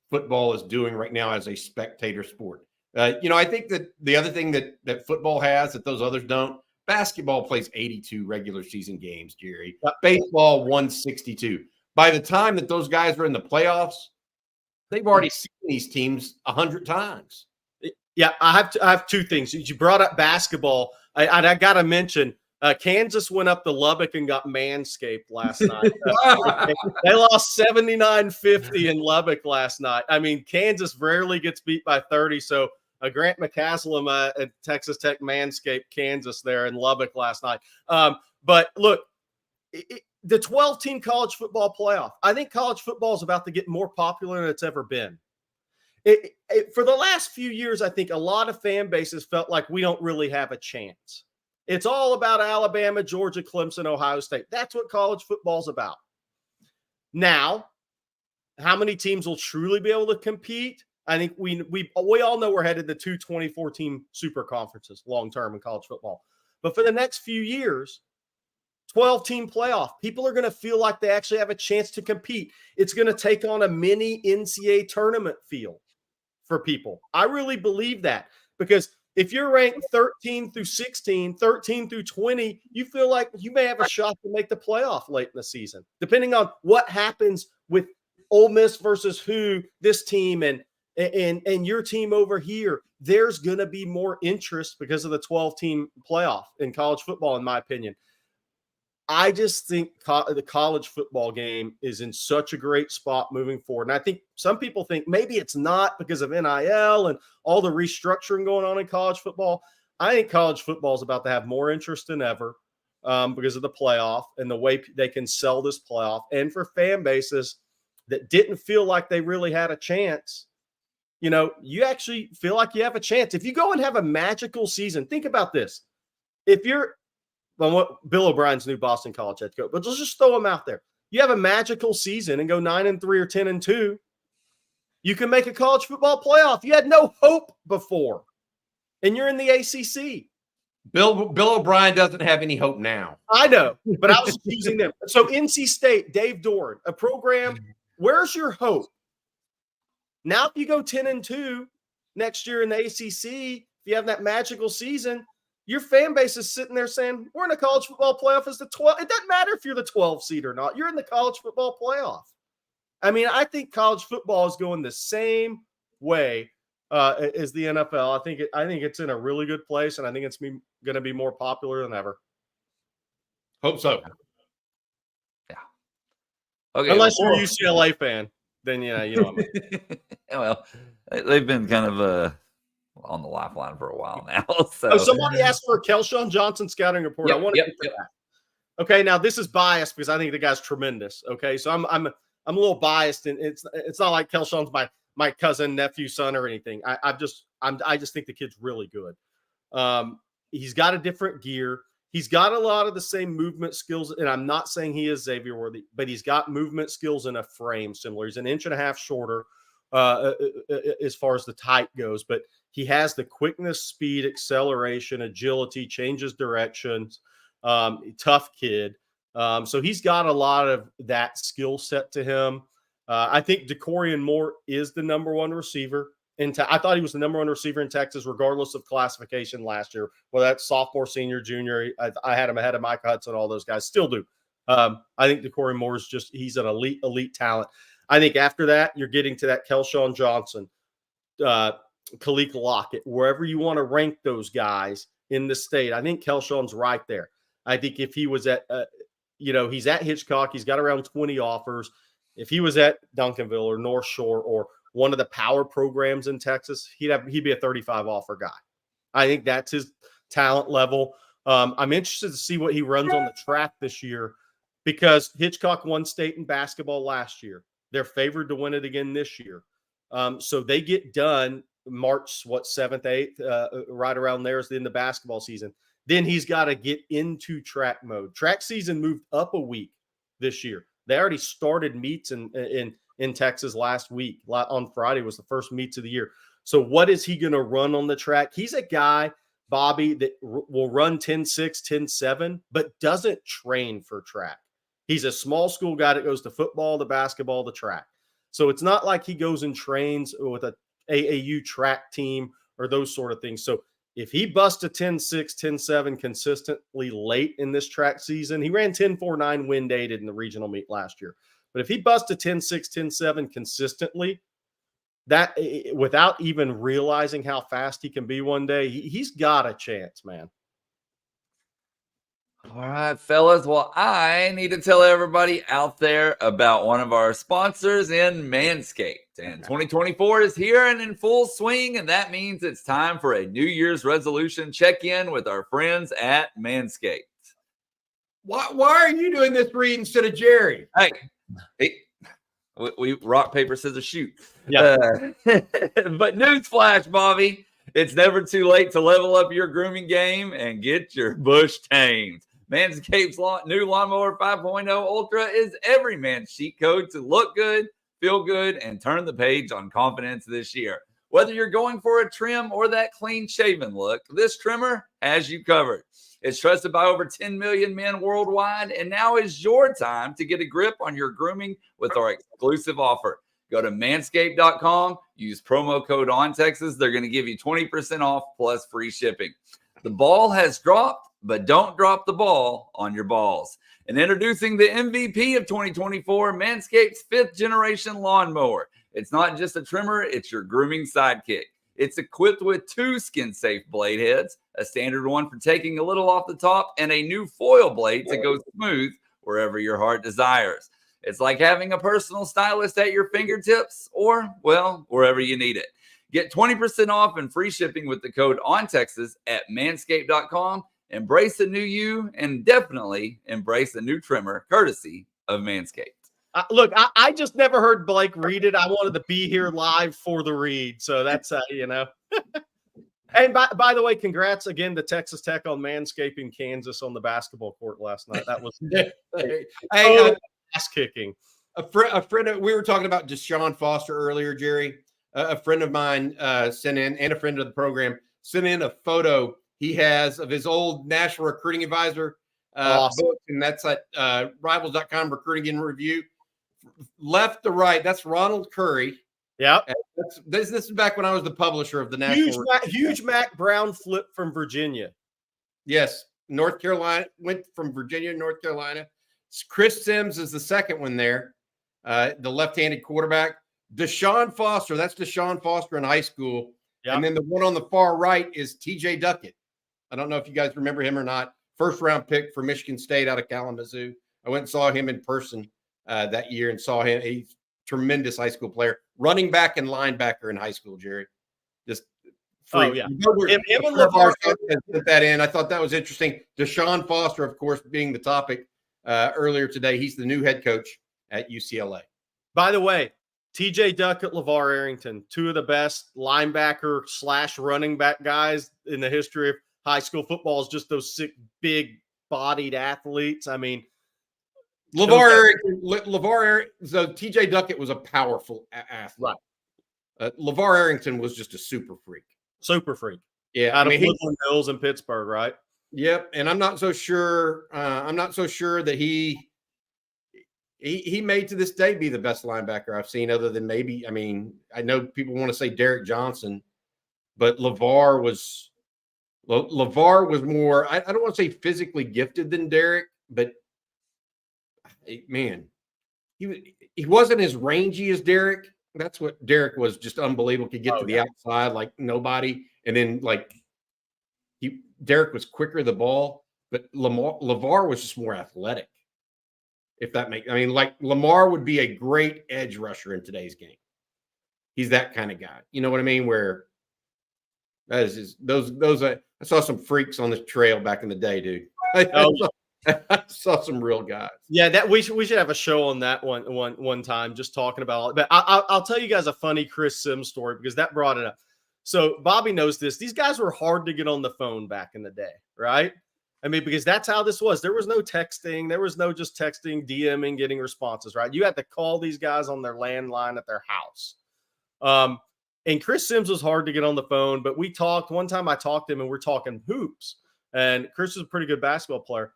football is doing right now as a spectator sport. I think that the other thing that football has that those others don't, basketball plays 82 regular season games, Jerry. Baseball 162. By the time that those guys are in the playoffs, they've already seen these teams 100 times. Yeah, I have two things. You brought up basketball. I got to mention, Kansas went up to Lubbock and got manscaped last night. They lost 79-50 in Lubbock last night. I mean, Kansas rarely gets beat by 30. So Grant McCaslam at Texas Tech manscaped Kansas there in Lubbock last night. But look, the 12-team college football playoff, I think college football is about to get more popular than it's ever been. For the last few years, I think a lot of fan bases felt like we don't really have a chance. It's all about Alabama, Georgia, Clemson, Ohio State. That's what college football is about. Now, how many teams will truly be able to compete? I think we all know we're headed to 2 24-team super conferences long-term in college football. But for the next few years, 12-team playoff, people are going to feel like they actually have a chance to compete. It's going to take on a mini NCAA tournament feel for people. I really believe that because if you're ranked 13 through 16, 13 through 20, you feel like you may have a shot to make the playoff late in the season, depending on what happens with Ole Miss versus this team and your team over here. There's going to be more interest because of the 12-team playoff in college football, in my opinion. I just think the college football game is in such a great spot moving forward. And I think some people think maybe it's not because of NIL and all the restructuring going on in college football. I think college football is about to have more interest than ever because of the playoff and the way they can sell this playoff. And for fan bases that didn't feel like they really had a chance, you actually feel like you have a chance. If you go and have a magical season, think about this. If you're Bill O'Brien's new Boston College head coach, but let's just throw him out there. You have a magical season and go 9-3 or 10-2. You can make a college football playoff. You had no hope before, and you're in the ACC. Bill O'Brien doesn't have any hope now. I know, but I was using them. So NC State, Dave Doran, a program. Where's your hope? Now, if you go 10-2 next year in the ACC, if you have that magical season, your fan base is sitting there saying, we're in a college football playoff as the 12. It doesn't matter if you're the 12 seed or not. You're in the college football playoff. I mean, I think college football is going the same way as the NFL. I think it's in a really good place, and I think it's going to be more popular than ever. Hope so. Yeah. Okay. Unless you're a UCLA fan, then you know. Well, they've been kind of on the lifeline for a while now. So somebody asked for a Kelshawn Johnson scouting report. Yep, I want to get to that. Okay, now this is biased because I think the guy's tremendous. Okay, so I'm a little biased, and it's not like Kelshawn's my cousin, nephew, son, or anything. I just think the kid's really good. He's got a different gear. He's got a lot of the same movement skills, and I'm not saying he is Xavier Worthy, but he's got movement skills in a frame similar. He's an inch and a half shorter as far as the height goes, but he has the quickness, speed, acceleration, agility, changes directions, tough kid. So he's got a lot of that skill set to him. I think DeCorian Moore is the number one receiver. I thought he was the number one receiver in Texas, regardless of classification last year. Well, that's sophomore, senior, junior. I had him ahead of Mike Hudson, all those guys. Still do. I think DeCorian Moore is he's an elite talent. I think after that, you're getting to that Kelshawn Johnson, Khalil Lockett, wherever you want to rank those guys in the state. I think Kelshawn's right there. I think if he was at, he's at Hitchcock, he's got around 20 offers. If he was at Duncanville or North Shore or one of the power programs in Texas, he'd be a 35 offer guy. I think that's his talent level. I'm interested to see what he runs on the track this year because Hitchcock won state in basketball last year. They're favored to win it again this year. So they get done March, 7th, 8th, right around there is the end of basketball season. Then he's got to get into track mode. Track season moved up a week this year. They already started meets in Texas last week. On Friday was the first meets of the year. So what is he going to run on the track? He's a guy, Bobby, that will run 10.6, 10.7, but doesn't train for track. He's a small school guy that goes to football, the basketball, the track. So it's not like he goes and trains with a AAU track team or those sort of things. So if he busts a 10.6, 10.7 consistently late in this track season, he ran 10.49 wind aided in the regional meet last year. But if he busts a 10.6, 10.7 consistently, that without even realizing how fast he can be one day, he's got a chance, man. All right, fellas. Well, I need to tell everybody out there about one of our sponsors in Manscaped. And 2024 is here and in full swing, and that means it's time for a New Year's resolution check-in with our friends at Manscaped. Why are you doing this, Reed, instead of Jerry? Hey, we rock, paper, scissors, shoot. Yeah. But newsflash, Bobby, it's never too late to level up your grooming game and get your bush tamed. Manscaped's new Lawnmower 5.0 Ultra is every man's cheat code to look good, feel good, and turn the page on confidence this year. Whether you're going for a trim or that clean-shaven look, this trimmer has you covered. It's trusted by over 10 million men worldwide, and now is your time to get a grip on your grooming with our exclusive offer. Go to manscaped.com, use promo code ONTEXAS. They're going to give you 20% off plus free shipping. The ball has dropped, but don't drop the ball on your balls. And introducing the MVP of 2024, Manscaped's 5th generation lawnmower. It's not just a trimmer, it's your grooming sidekick. It's equipped with 2 skin-safe blade heads, a standard one for taking a little off the top, and a new foil blade to go smooth wherever your heart desires. It's like having a personal stylist at your fingertips or, well, wherever you need it. Get 20% off and free shipping with the code ONTEXAS at manscaped.com. Embrace the new you and definitely embrace the new trimmer courtesy of Manscaped. Look, I just never heard Blake read it. I wanted to be here live for the read. So that's, And by the way, congrats again to Texas Tech on manscaping Kansas on the basketball court last night. That was ass kicking. A friend of, we were talking about Deshaun Foster earlier, Jerry. A friend of mine sent in, and a friend of the program sent in a photo he has of his old national recruiting advisor Awesome. book, and that's at rivals.com recruiting in review. Left to right, that's Ronald Curry. Yeah. This is back when I was the publisher of the national. Huge Mac Brown flip from Virginia. Yes. North Carolina, went from Virginia to North Carolina. Chris Sims is the second one there, the left-handed quarterback. Deshaun Foster, that's Deshaun Foster in high school. Yep. And then the one on the far right is TJ Duckett. I don't know if you guys remember him or not. First-round pick for Michigan State out of Kalamazoo. I went and saw him in person that year and saw him. He's a tremendous high school player. Running back and linebacker in high school, Jerry. Just free. Oh, yeah. Put that in. I thought that was interesting. Deshaun Foster, of course, being the topic earlier today. He's the new head coach at UCLA. By the way, TJ Duckett, LeVar Arrington, two of the best linebacker / running back guys in the history of high school football. Is just those sick, big-bodied athletes. I mean, LeVar Arrington. So TJ Duckett was a powerful athlete. Right. LeVar Arrington was just a super freak. Super freak. Yeah, Out of Woodland Hills in Pittsburgh, right? Yep. And I'm not so sure. That he may to this day be the best linebacker I've seen, other than maybe. I mean, I know people want to say Derek Johnson, but LeVar was more. I don't want to say physically gifted than Derek, but man, he wasn't as rangy as Derek. That's what Derek was, just unbelievable. Could get to the outside like nobody, and then Derek was quicker to the ball, but LeVar was just more athletic. If that makes, like Lamar would be a great edge rusher in today's game. He's that kind of guy. You know what I mean? Where that is just, those I saw some freaks on the trail back in the day, dude. I saw some real guys. Yeah, that we should have a show on that one time, just talking about it. But I'll tell you guys a funny Chris Sims story, because that brought it up. So Bobby knows this. These guys were hard to get on the phone back in the day, right? I mean, because that's how this was. There was no texting. There was no just texting, DMing, getting responses, right? You had to call these guys on their landline at their house. And Chris Sims was hard to get on the phone, but we talked. One time I talked to him, and we're talking hoops. And Chris is a pretty good basketball player.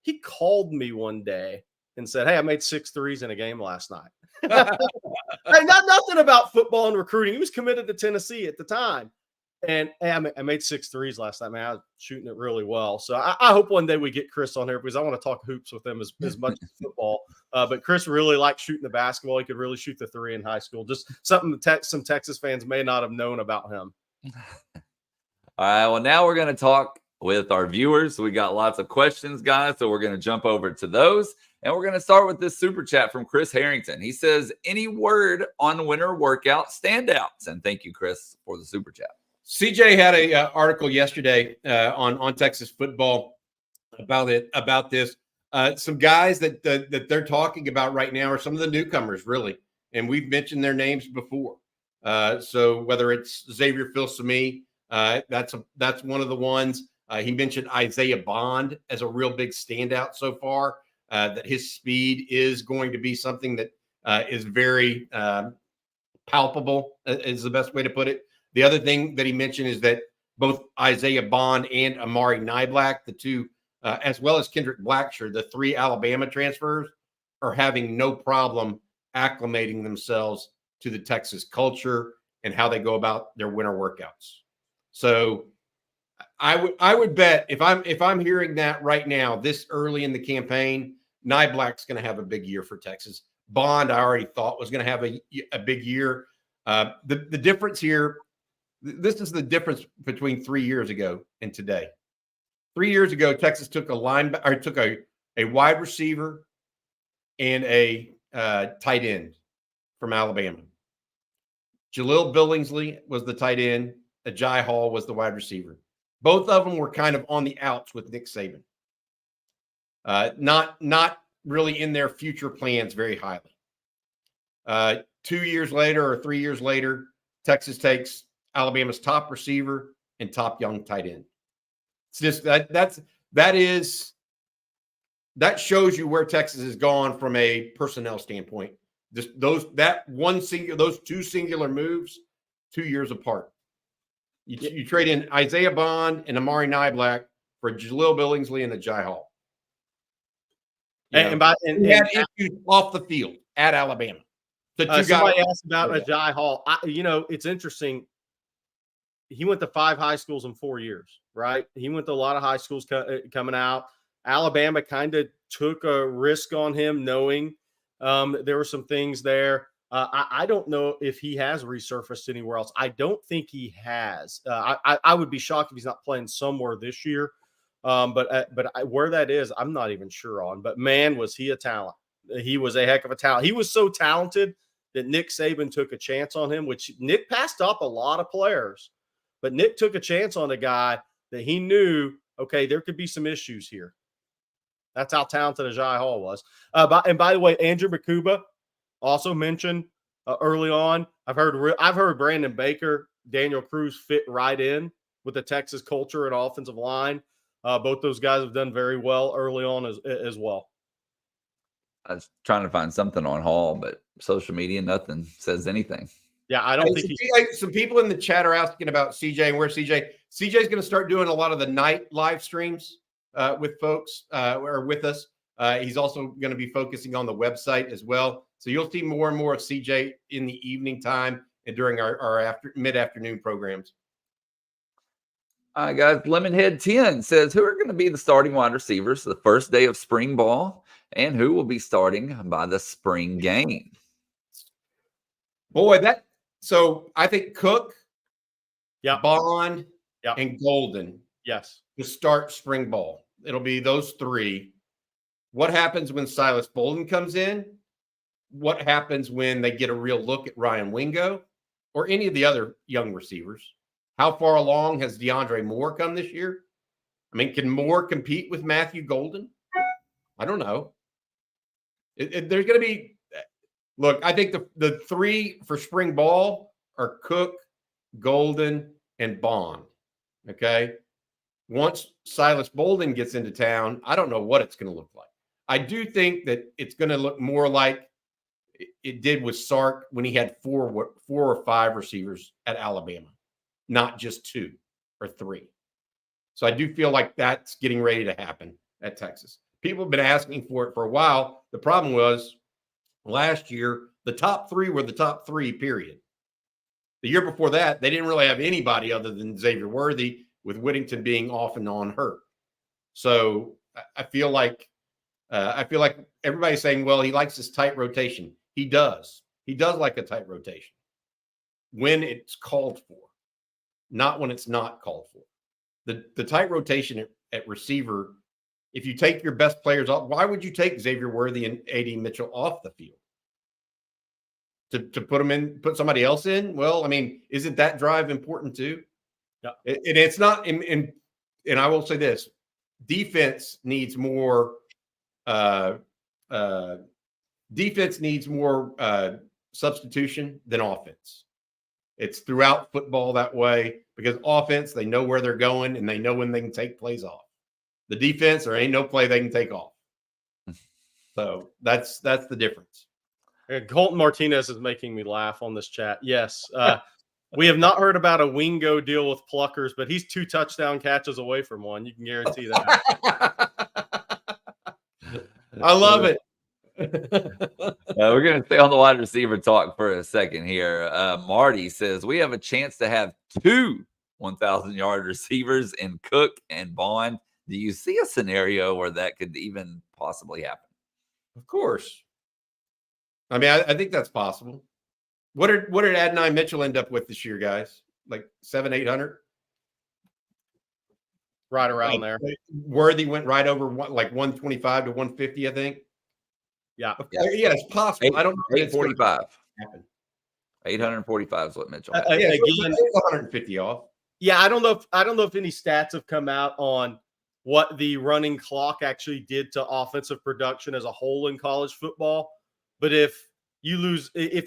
He called me one day and said, "Hey, I made 6 threes in a game last night." Hey, nothing about football and recruiting. He was committed to Tennessee at the time. And hey, I made 6 threes last night, man. I was shooting it really well. So I hope one day we get Chris on here, because I want to talk hoops with him as much as football. But Chris really liked shooting the basketball. He could really shoot the three in high school. Just something some Texas fans may not have known about him. All right. Well, now we're going to talk with our viewers. We got lots of questions, guys. So we're going to jump over to those. And we're going to start with this super chat from Chris Harrington. He says, any word on winter workout standouts? And thank you, Chris, for the super chat. CJ had a article yesterday on Texas football about this. Some guys that they're talking about right now are some of the newcomers, really, and we've mentioned their names before. So whether it's Xavier Filsaime, that's one of the ones. He mentioned Isaiah Bond as a real big standout so far. That his speed is going to be something that is very palpable, is the best way to put it. The other thing that he mentioned is that both Isaiah Bond and Amari Niblack, the two, as well as Kendrick Blackshear, the 3 Alabama transfers, are having no problem acclimating themselves to the Texas culture and how they go about their winter workouts. So I would bet if I'm hearing that right now, this early in the campaign, Niblack's going to have a big year for Texas. Bond, I already thought was going to have a big year. The difference here. This is the difference between 3 years ago and today. 3 years ago, Texas took a wide receiver and a tight end from Alabama. Jaleel Billingsley was the tight end. Ajay Hall was the wide receiver. Both of them were kind of on the outs with Nick Saban. Not really in their future plans very highly. 2 years later or 3 years later, Texas takes Alabama's top receiver and top young tight end. It's just that shows you where Texas has gone from a personnel standpoint. Just those two singular moves, 2 years apart. You trade in Isaiah Bond and Amari Niblack for Jaleel Billingsley and Ajay Hall. He had issues off the field at Alabama. Somebody asked about Ajay Hall. It's interesting. He went to 5 high schools in 4 years, right? He went to a lot of high schools coming out. Alabama kind of took a risk on him, knowing there were some things there. I don't know if he has resurfaced anywhere else. I don't think he has. I would be shocked if he's not playing somewhere this year. But where that is, I'm not even sure on. But man, was he a talent. He was a heck of a talent. He was so talented that Nick Saban took a chance on him, which Nick passed up a lot of players. But Nick took a chance on a guy that he knew, okay, there could be some issues here. That's how talented Ajay Hall was. And by the way, Andrew Makuba also mentioned early on. I've heard Brandon Baker, Daniel Cruz fit right in with the Texas culture and offensive line. Both those guys have done very well early on as well. I was trying to find something on Hall, but social media, nothing says anything. Yeah, I don't think some people in the chat are asking about CJ and where CJ's going to start doing a lot of the night live streams with folks or with us. He's also going to be focusing on the website as well. So you'll see more and more of CJ in the evening time and during our mid-afternoon programs. Guys, Lemonhead 10 says, who are going to be the starting wide receivers the first day of spring ball, and who will be starting by the spring game? Boy, so I think Cook, Bond, yeah, and Golden, yes, to start spring ball. It'll be those three. What happens when Silas Bolden comes in? What happens when they get a real look at Ryan Wingo or any of the other young receivers? How far along has DeAndre Moore come this year? I mean, can Moore compete with Matthew Golden? I don't know. There's going to be – look, I think the three for spring ball are Cook, Golden, and Bond, okay? Once Silas Bolden gets into town, I don't know what it's going to look like. I do think that it's going to look more like it did with Sark when he had four or five receivers at Alabama, not just 2 or 3. So I do feel like that's getting ready to happen at Texas. People have been asking for it for a while. The problem was last year, the top 3 were the top 3, period. The year before that, they didn't really have anybody other than Xavier Worthy, with Whittington being off and on hurt. So I feel like everybody's saying, well, he likes this tight rotation. He does. He does like a tight rotation when it's called for, not when it's not called for. The tight rotation at receiver, if you take your best players off, why would you take Xavier Worthy and A.D. Mitchell off the field? To put somebody else in? Well, I mean, isn't that drive important too? Yeah. And it's not, and I will say this, defense needs more substitution than offense. It's throughout football that way, because offense, they know where they're going and they know when they can take plays off. The defense, there ain't no play they can take off. So that's the difference. Colton Martinez is making me laugh on this chat. Yes. We have not heard about a Wingo deal with Pluckers, but he's 2 touchdown catches away from one. You can guarantee that. I love it. We're going to stay on the wide receiver talk for a second here. Marty says, we have a chance to have 2 1,000-yard receivers in Cook and Bond. Do you see a scenario where that could even possibly happen? Of course. I mean, I think that's possible. What did Adonai Mitchell end up with this year, guys? Like 700-800? Right around there. Worthy went right over 125 to 150, I think. Yeah. Yeah, it's possible. I don't know. 845. 845 is what Mitchell had. Again, 150 off. Yeah, I don't know if any stats have come out on what the running clock actually did to offensive production as a whole in college football. But if you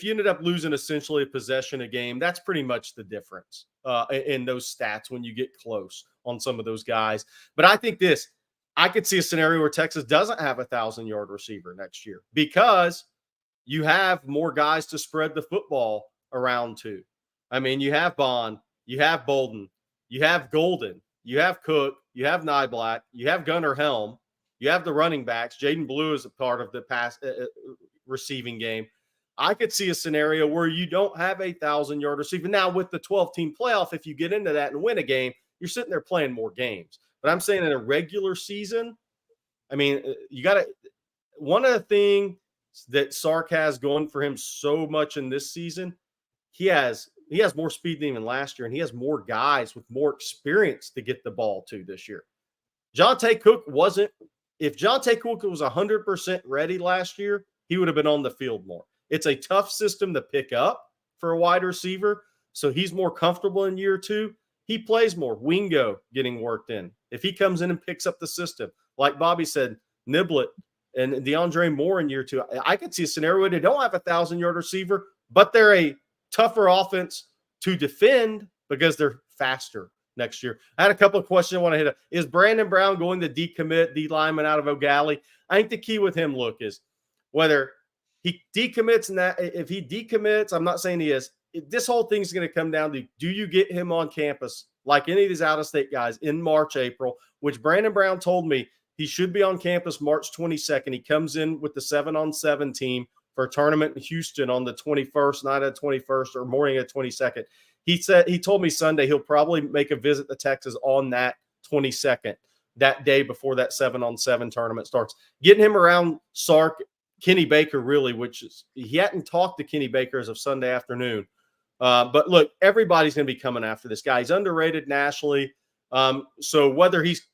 ended up losing essentially a possession a game, that's pretty much the difference in those stats when you get close on some of those guys. But I think I could see a scenario where Texas doesn't have a 1,000-yard receiver next year because you have more guys to spread the football around to. I mean, you have Bond, you have Bolden, you have Golden, you have Cook, you have Nyblack, you have Gunnar Helm, you have the running backs. Jaden Blue is a part of the pass receiving game. I could see a scenario where you don't have a 1,000-yard receiver. Now, with the 12-team playoff, if you get into that and win a game, you're sitting there playing more games. But I'm saying in a regular season, I mean, you got to – one of the things that Sark has going for him so much in this season, he has more speed than even last year, and he has more guys with more experience to get the ball to this year. Jonte Cook wasn't – if Jonte Cook was 100% ready last year, he would have been on the field more. It's a tough system to pick up for a wide receiver, so he's more comfortable in year 2. He plays more. Wingo getting worked in. If he comes in and picks up the system, like Bobby said, Niblett and DeAndre Moore in year 2, I could see a scenario where they don't have a 1,000-yard receiver, but they're a tougher offense to defend because they're faster next year. I had a couple of questions I want to hit. Is Brandon Brown going to decommit D lineman out of O'Galley? I think the key with him, look, is whether he decommits, and that if he decommits, I'm not saying he is. This whole thing's going to come down to, do you get him on campus like any of these out-of-state guys in March, April, which Brandon Brown told me he should be on campus March 22nd. He comes in with the 7-on-7 team for a tournament in Houston on the 21st, night of the 21st or morning of the 22nd. He told me Sunday he'll probably make a visit to Texas on that 22nd, that day before that 7-on-7 tournament starts. Getting him around Sark, Kenny Baker, really, which is, he hadn't talked to Kenny Baker as of Sunday afternoon. But look, everybody's going to be coming after this guy. He's underrated nationally. So whether he's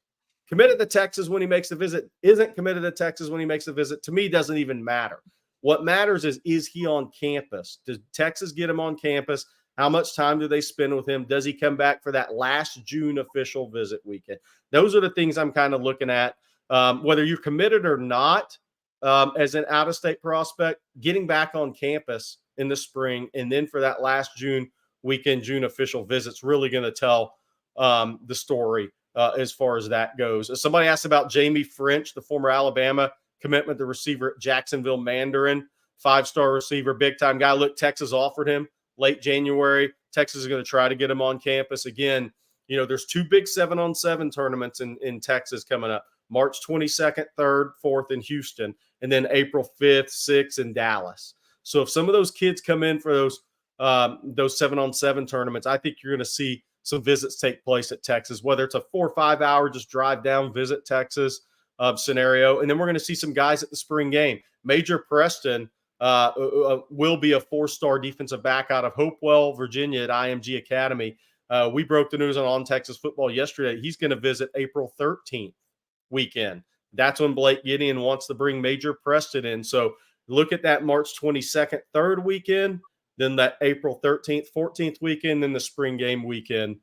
committed to Texas when he makes the visit, isn't committed to Texas when he makes the visit, to me, doesn't even matter. What matters is he on campus? Does Texas get him on campus? How much time do they spend with him? Does he come back for that last June official visit weekend? Those are the things I'm kind of looking at. Whether you're committed or not, as an out-of-state prospect, getting back on campus in the spring, and then for that last June weekend, June official visit's really going to tell the story as far as that goes. Somebody asked about Jamie French, the former Alabama commitment, the receiver at Jacksonville Mandarin, 5-star receiver, big-time guy. Look, Texas offered him late January. Texas is going to try to get him on campus. Again, there's 2 big 7-on-7 tournaments in Texas coming up. March 22nd, 3rd, 4th in Houston, and then April 5th, 6th in Dallas. So if some of those kids come in for those 7-on-7 tournaments, I think you're going to see some visits take place at Texas, whether it's a 4 or 5 hour just drive down, visit Texas scenario. And then we're going to see some guys at the spring game. Major Preston will be a 4-star defensive back out of Hopewell, Virginia at IMG Academy. We broke the news on Texas Football yesterday. He's going to visit April 13th weekend. That's when Blake Gideon wants to bring Major Preston in. So look at that March 22nd, 3rd weekend, then that April 13th, 14th weekend, then the spring game weekend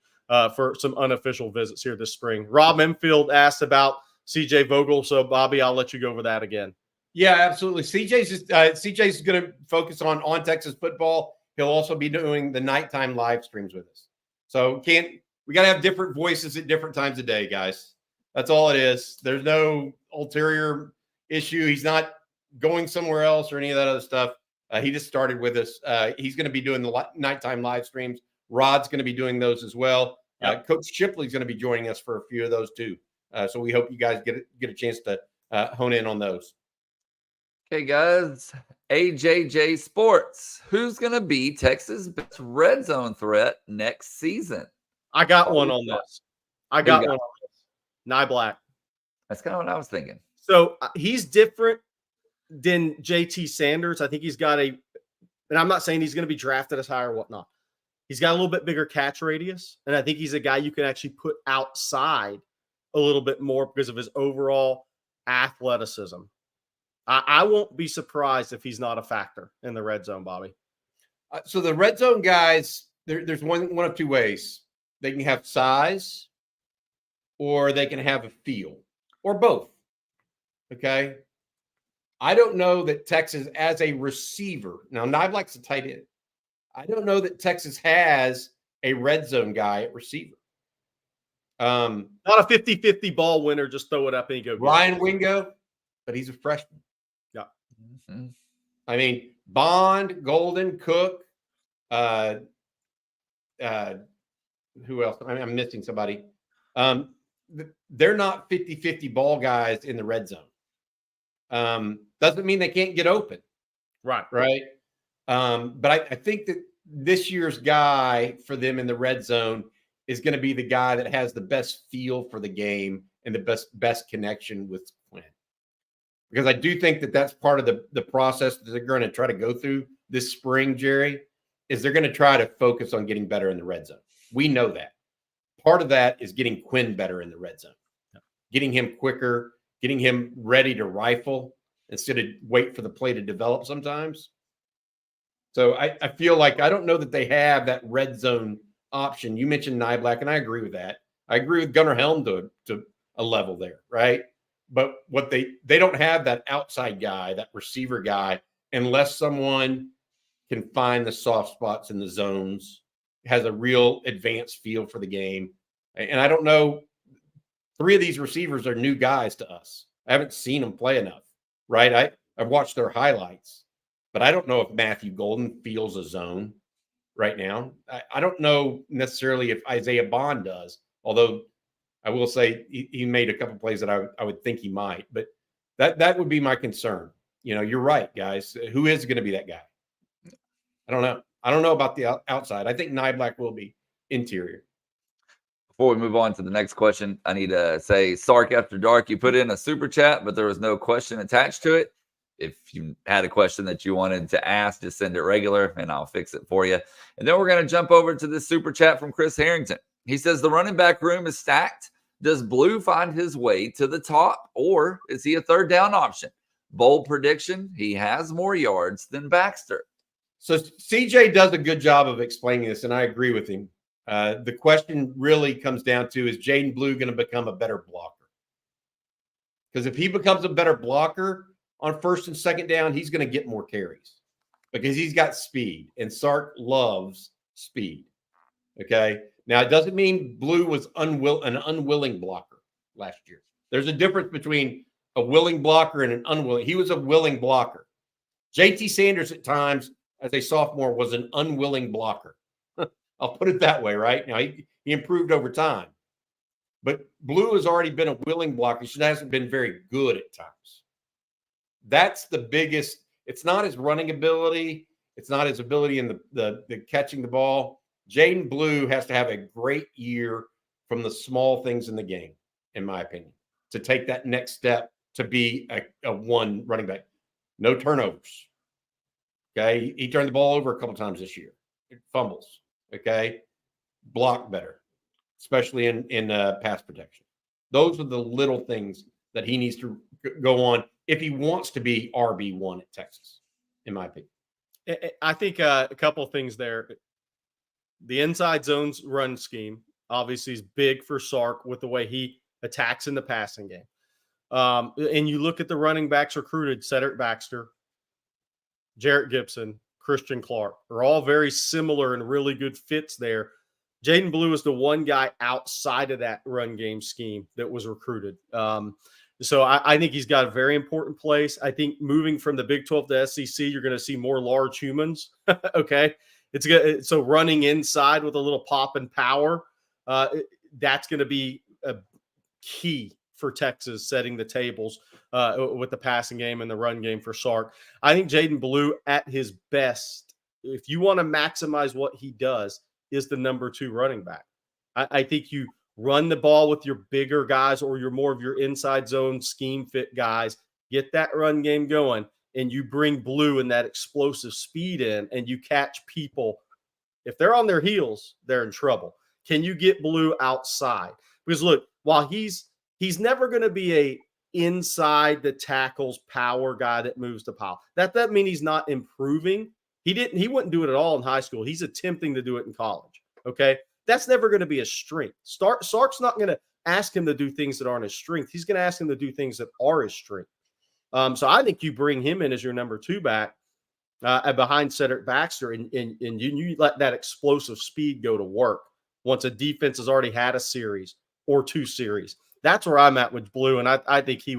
for some unofficial visits here this spring. Rob Enfield asked about CJ Vogel. So, Bobby, I'll let you go over that again. Yeah, absolutely. CJ's going to focus on Texas football. He'll also be doing the nighttime live streams with us. So we got to have different voices at different times of day, guys. That's all it is. There's no ulterior issue. He's not going somewhere else or any of that other stuff. He just started with us. He's going to be doing the nighttime live streams. Rod's going to be doing those as well. Yep. Coach Shipley's going to be joining us for a few of those too. So we hope you guys get a chance to hone in on those. Okay, guys. AJJ Sports. Who's going to be Texas' best red zone threat next season? I got one on this. Nye Black. That's kind of what I was thinking. So he's different than JT Sanders. I think he's got and I'm not saying he's going to be drafted as high or whatnot. He's got a little bit bigger catch radius. And I think he's a guy you can actually put outside a little bit more because of his overall athleticism. I won't be surprised if he's not a factor in the red zone, Bobby. So the red zone guys, there's one of 2 ways. They can have size or they can have a feel or both. Okay. I don't know that Texas as a receiver, now Niblack's a tight end. I don't know that Texas has a red zone guy at receiver. Not a 50-50 ball winner. Just throw it up and you go. Ryan Wingo, but he's a freshman. Yeah. Mm-hmm. I mean, Bond, Golden, Cook, who else? I'm missing somebody. They're not 50-50 ball guys in the red zone. Doesn't mean they can't get open. Right. But I think that this year's guy for them in the red zone is going to be the guy that has the best feel for the game and the best connection with Quinn. Because I do think that that's part of the process that they're going to try to go through this spring, Jerry, is they're going to try to focus on getting better in the red zone. We know that. Part of that is getting Quinn better in the red zone, getting him quicker, getting him ready to rifle instead of wait for the play to develop sometimes. So I feel like I don't know that they have that red zone option. You mentioned Niblack, and I agree with that. I agree with Gunnar Helm to a level there, right? But what they don't have that outside guy, that receiver guy, unless someone can find the soft spots in the zones, has a real advanced feel for the game. And I don't know, 3 of these receivers are new guys to us. I haven't seen them play enough, right? I've watched their highlights, but I don't know if Matthew Golden feels a zone right now. I don't know necessarily if Isaiah Bond does, although I will say he made a couple plays that I would think he might, but that would be my concern. You're right, guys. Who is going to be that guy? I don't know. I don't know about the outside. I think Niblack will be interior. Before we move on to the next question, I need to say, Sark After Dark, you put in a super chat, but there was no question attached to it. If you had a question that you wanted to ask, just send it regular and I'll fix it for you. And then we're going to jump over to this super chat from Chris Harrington. He says, the running back room is stacked. Does Blue find his way to the top, or is he a third down option? Bold prediction, he has more yards than Baxter. So CJ does a good job of explaining this, and I agree with him. The question really comes down to, is Jaden Blue going to become a better blocker? Because if he becomes a better blocker on first and second down, he's going to get more carries because he's got speed, and Sark loves speed. Okay. Now, it doesn't mean Blue was an unwilling blocker last year. There's a difference between a willing blocker and an unwilling. He was a willing blocker. JT Sanders at times, as a sophomore, was an unwilling blocker. I'll put it that way, right? Now, he improved over time. But Blue has already been a willing blocker. He just hasn't been very good at times. That's the biggest. It's not his running ability. It's not his ability in the catching the ball. Jaden Blue has to have a great year from the small things in the game, in my opinion, to take that next step to be a one running back. No turnovers. Okay. He turned the ball over a couple times this year. Fumbles. Okay. Block better, especially in pass protection. Those are the little things that he needs to go on if he wants to be RB1 at Texas, in my opinion. I think a couple of things there. The inside zones run scheme obviously is big for Sark with the way he attacks in the passing game. And you look at the running backs recruited, Cedric Baxter, Jarrett Gibson, Christian Clark, are all very similar and really good fits there. Jaden Blue is the one guy outside of that run game scheme that was recruited. So I think he's got a very important place. I think moving from the Big 12 to SEC, you're going to see more large humans. Okay. It's good. So running inside with a little pop and power, that's going to be a key for Texas, setting the tables with the passing game and the run game for Sark. I think Jaden Blue at his best, if you want to maximize what he does, is the number 2 running back. I think you run the ball with your bigger guys or your more of your inside zone scheme fit guys, get that run game going, and you bring Blue and that explosive speed in, and you catch people. If they're on their heels, they're in trouble. Can you get Blue outside? Because look, while he's never going to be a inside the tackles power guy that moves the pile. That doesn't mean he's not improving. He wouldn't do it at all in high school. He's attempting to do it in college. Okay. That's never going to be a strength. Sark's not going to ask him to do things that aren't his strength. He's going to ask him to do things that are his strength. So I think you bring him in as your number 2 back behind Cedric Baxter, and you let that explosive speed go to work once a defense has already had a series or 2 series. That's where I'm at with Blue, and I think he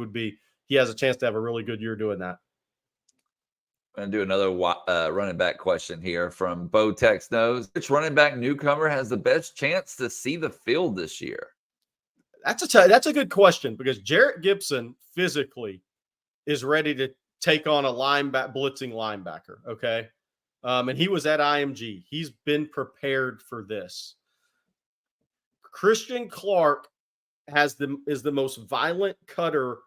has a chance to have a really good year doing that. I'm going to do another running back question here from Bo Tex Knows. Which running back newcomer has the best chance to see the field this year? That's a good question, because Jarrett Gibson physically is ready to take on a blitzing linebacker. Okay. And he was at IMG. He's been prepared for this. Christian Clark is the most violent cutter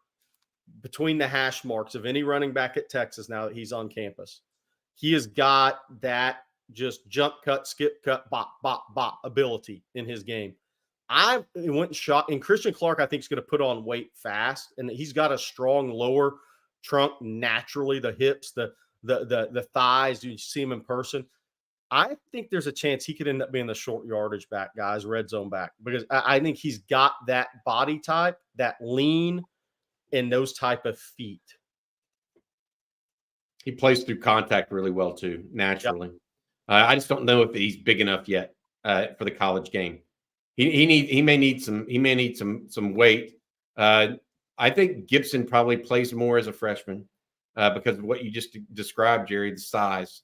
between the hash marks of any running back at Texas now that he's on campus. He has got that just jump cut, skip cut, bop, bop, bop ability in his game. I went shot, and Christian Clark, I think, is going to put on weight fast, and he's got a strong lower trunk naturally, the hips, the thighs. You see him in person. I think there's a chance he could end up being the short yardage back, guys, red zone back, because I think he's got that body type, that lean, and those type of feet. He plays through contact really well too, naturally. Yep. I just don't know if he's big enough yet for the college game. He may need some weight. I think Gibson probably plays more as a freshman because of what you just described, Jerry, the size.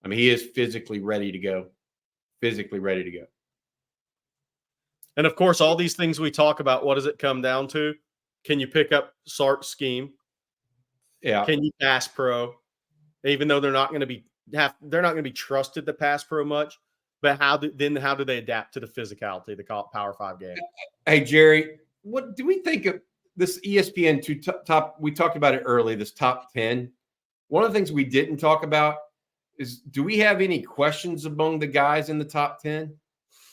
I mean, he is physically ready to go. Physically ready to go. And of course, all these things we talk about, what does it come down to? Can you pick up Sark's scheme? Yeah. Can you pass pro? Even though they're not going to be trusted to pass pro much, but how do they adapt to the physicality of the Power 5 game? Hey, Jerry, what do we think of this ESPN top? We talked about it early, this top 10. One of the things we didn't talk about is, do we have any questions among the guys in the top 10?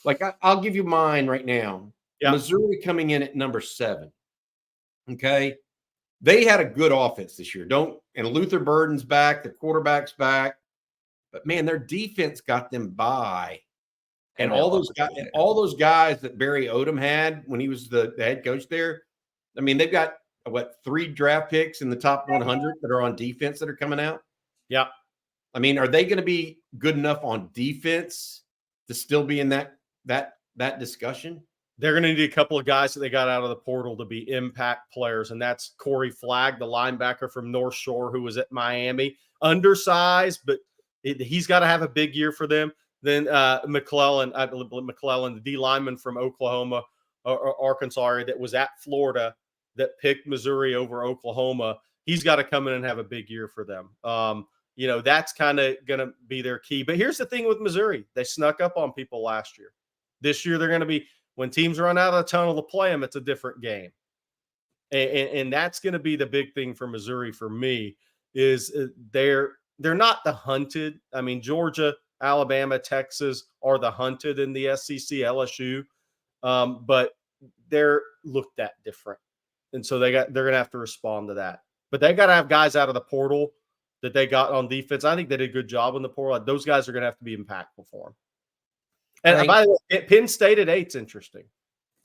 Like, I'll give you mine right now. Yeah. Missouri coming in at number 7. Okay. They had a good offense this year. And Luther Burden's back, the quarterback's back. But man, their defense got them by. And all those guys that Barry Odom had when he was the head coach there, I mean, they've got 3 draft picks in the top 100 that are on defense that are coming out. Yeah. I mean, are they going to be good enough on defense to still be in that discussion? They're going to need a couple of guys that they got out of the portal to be impact players, and that's Corey Flagg, the linebacker from North Shore who was at Miami. Undersized, but he's got to have a big year for them. Then McClellan, the D lineman from Oklahoma or Arkansas area that was at Florida that picked Missouri over Oklahoma. He's got to come in and have a big year for them. That's kind of going to be their key. But here's the thing with Missouri. They snuck up on people last year. This year, they're going to be, when teams run out of the tunnel to play them, it's a different game. And that's going to be the big thing for Missouri for me is they're not the hunted. I mean, Georgia, Alabama, Texas are the hunted in the SEC, LSU, but they're looked at different. And so they're going to have to respond to that. But they got to have guys out of the portal that they got on defense. I think they did a good job in the portal. Those guys are going to have to be impactful for them. And by the way, Penn State at 8's interesting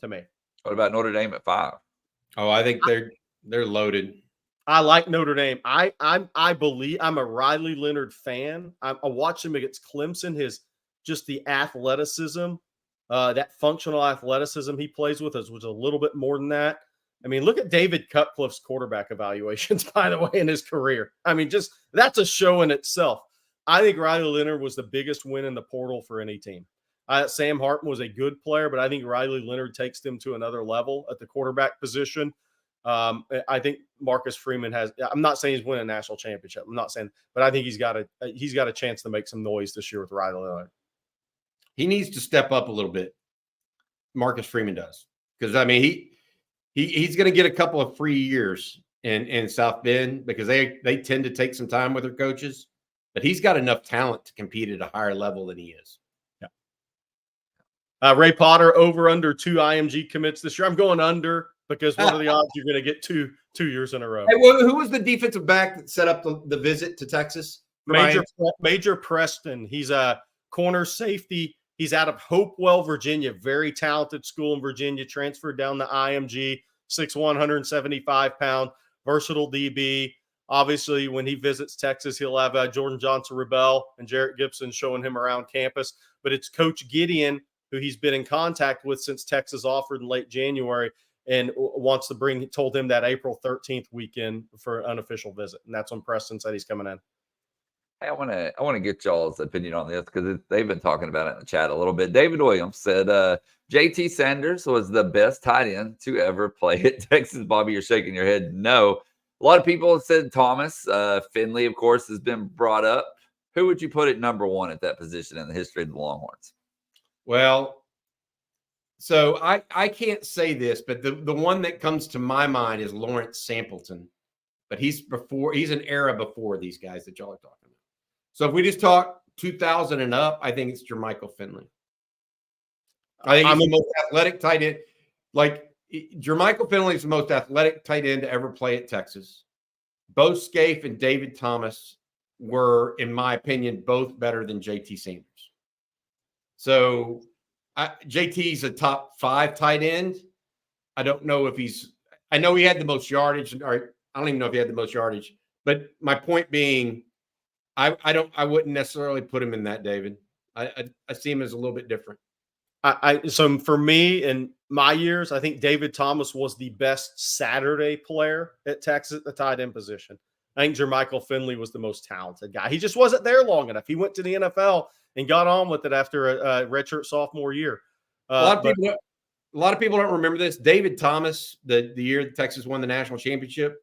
to me. What about Notre Dame at 5? Oh, I think they're loaded. I like Notre Dame. I believe I'm a Riley Leonard fan. I watched him against Clemson. Just the athleticism, that functional athleticism he plays with was a little bit more than that. I mean, look at David Cutcliffe's quarterback evaluations, by the way, in his career. I mean, just that's a show in itself. I think Riley Leonard was the biggest win in the portal for any team. Sam Hartman was a good player, but I think Riley Leonard takes them to another level at the quarterback position. I think Marcus Freeman I'm not saying he's winning a national championship. I'm not saying, but I think he's got a chance to make some noise this year with Riley Leonard. He needs to step up a little bit. Marcus Freeman does. Because, I mean, he's going to get a couple of free years in South Bend because they tend to take some time with their coaches. But he's got enough talent to compete at a higher level than he is. Ray Potter over under 2 IMG commits this year. I'm going under because what are the odds you're going to get two years in a row? Hey, who was the defensive back that set up the visit to Texas? Major Preston. He's a corner safety. He's out of Hopewell, Virginia. Very talented school in Virginia. Transferred down to IMG. 6'1", 175-pound, versatile DB. Obviously, when he visits Texas, he'll have Jordan Johnson-Rebel and Jarrett Gibson showing him around campus. But it's Coach Gideon, who he's been in contact with since Texas offered in late January and wants to told him that April 13th weekend for an unofficial visit. And that's when Preston said he's coming in. Hey, I want to get y'all's opinion on this because they've been talking about it in the chat a little bit. David Williams said JT Sanders was the best tight end to ever play at Texas. Bobby, you're shaking your head. No. A lot of people have said Thomas. Finley, of course, has been brought up. Who would you put at number 1 at that position in the history of the Longhorns? Well, so I can't say this, but the one that comes to my mind is Lawrence Sampleton. But he's an era before these guys that y'all are talking about. So if we just talk 2000 and up, I think it's Jermichael Finley. I think he's the most athletic tight end. Like, Jermichael Finley is the most athletic tight end to ever play at Texas. Both Scaife and David Thomas were, in my opinion, both better than JT Sanders. So JT's a top 5 tight end. I don't know if I know he had the most yardage, or I don't even know if he had the most yardage, But my point being, I wouldn't necessarily put him in that, David. I see him as a little bit different. So for me in my years, I think David Thomas was the best Saturday player at Texas at the tight end position. I think Jermichael Finley was the most talented guy. He just wasn't there long enough. He went to the NFL and got on with it after a redshirt sophomore year. A lot of people don't remember this. David Thomas, the year that Texas won the national championship,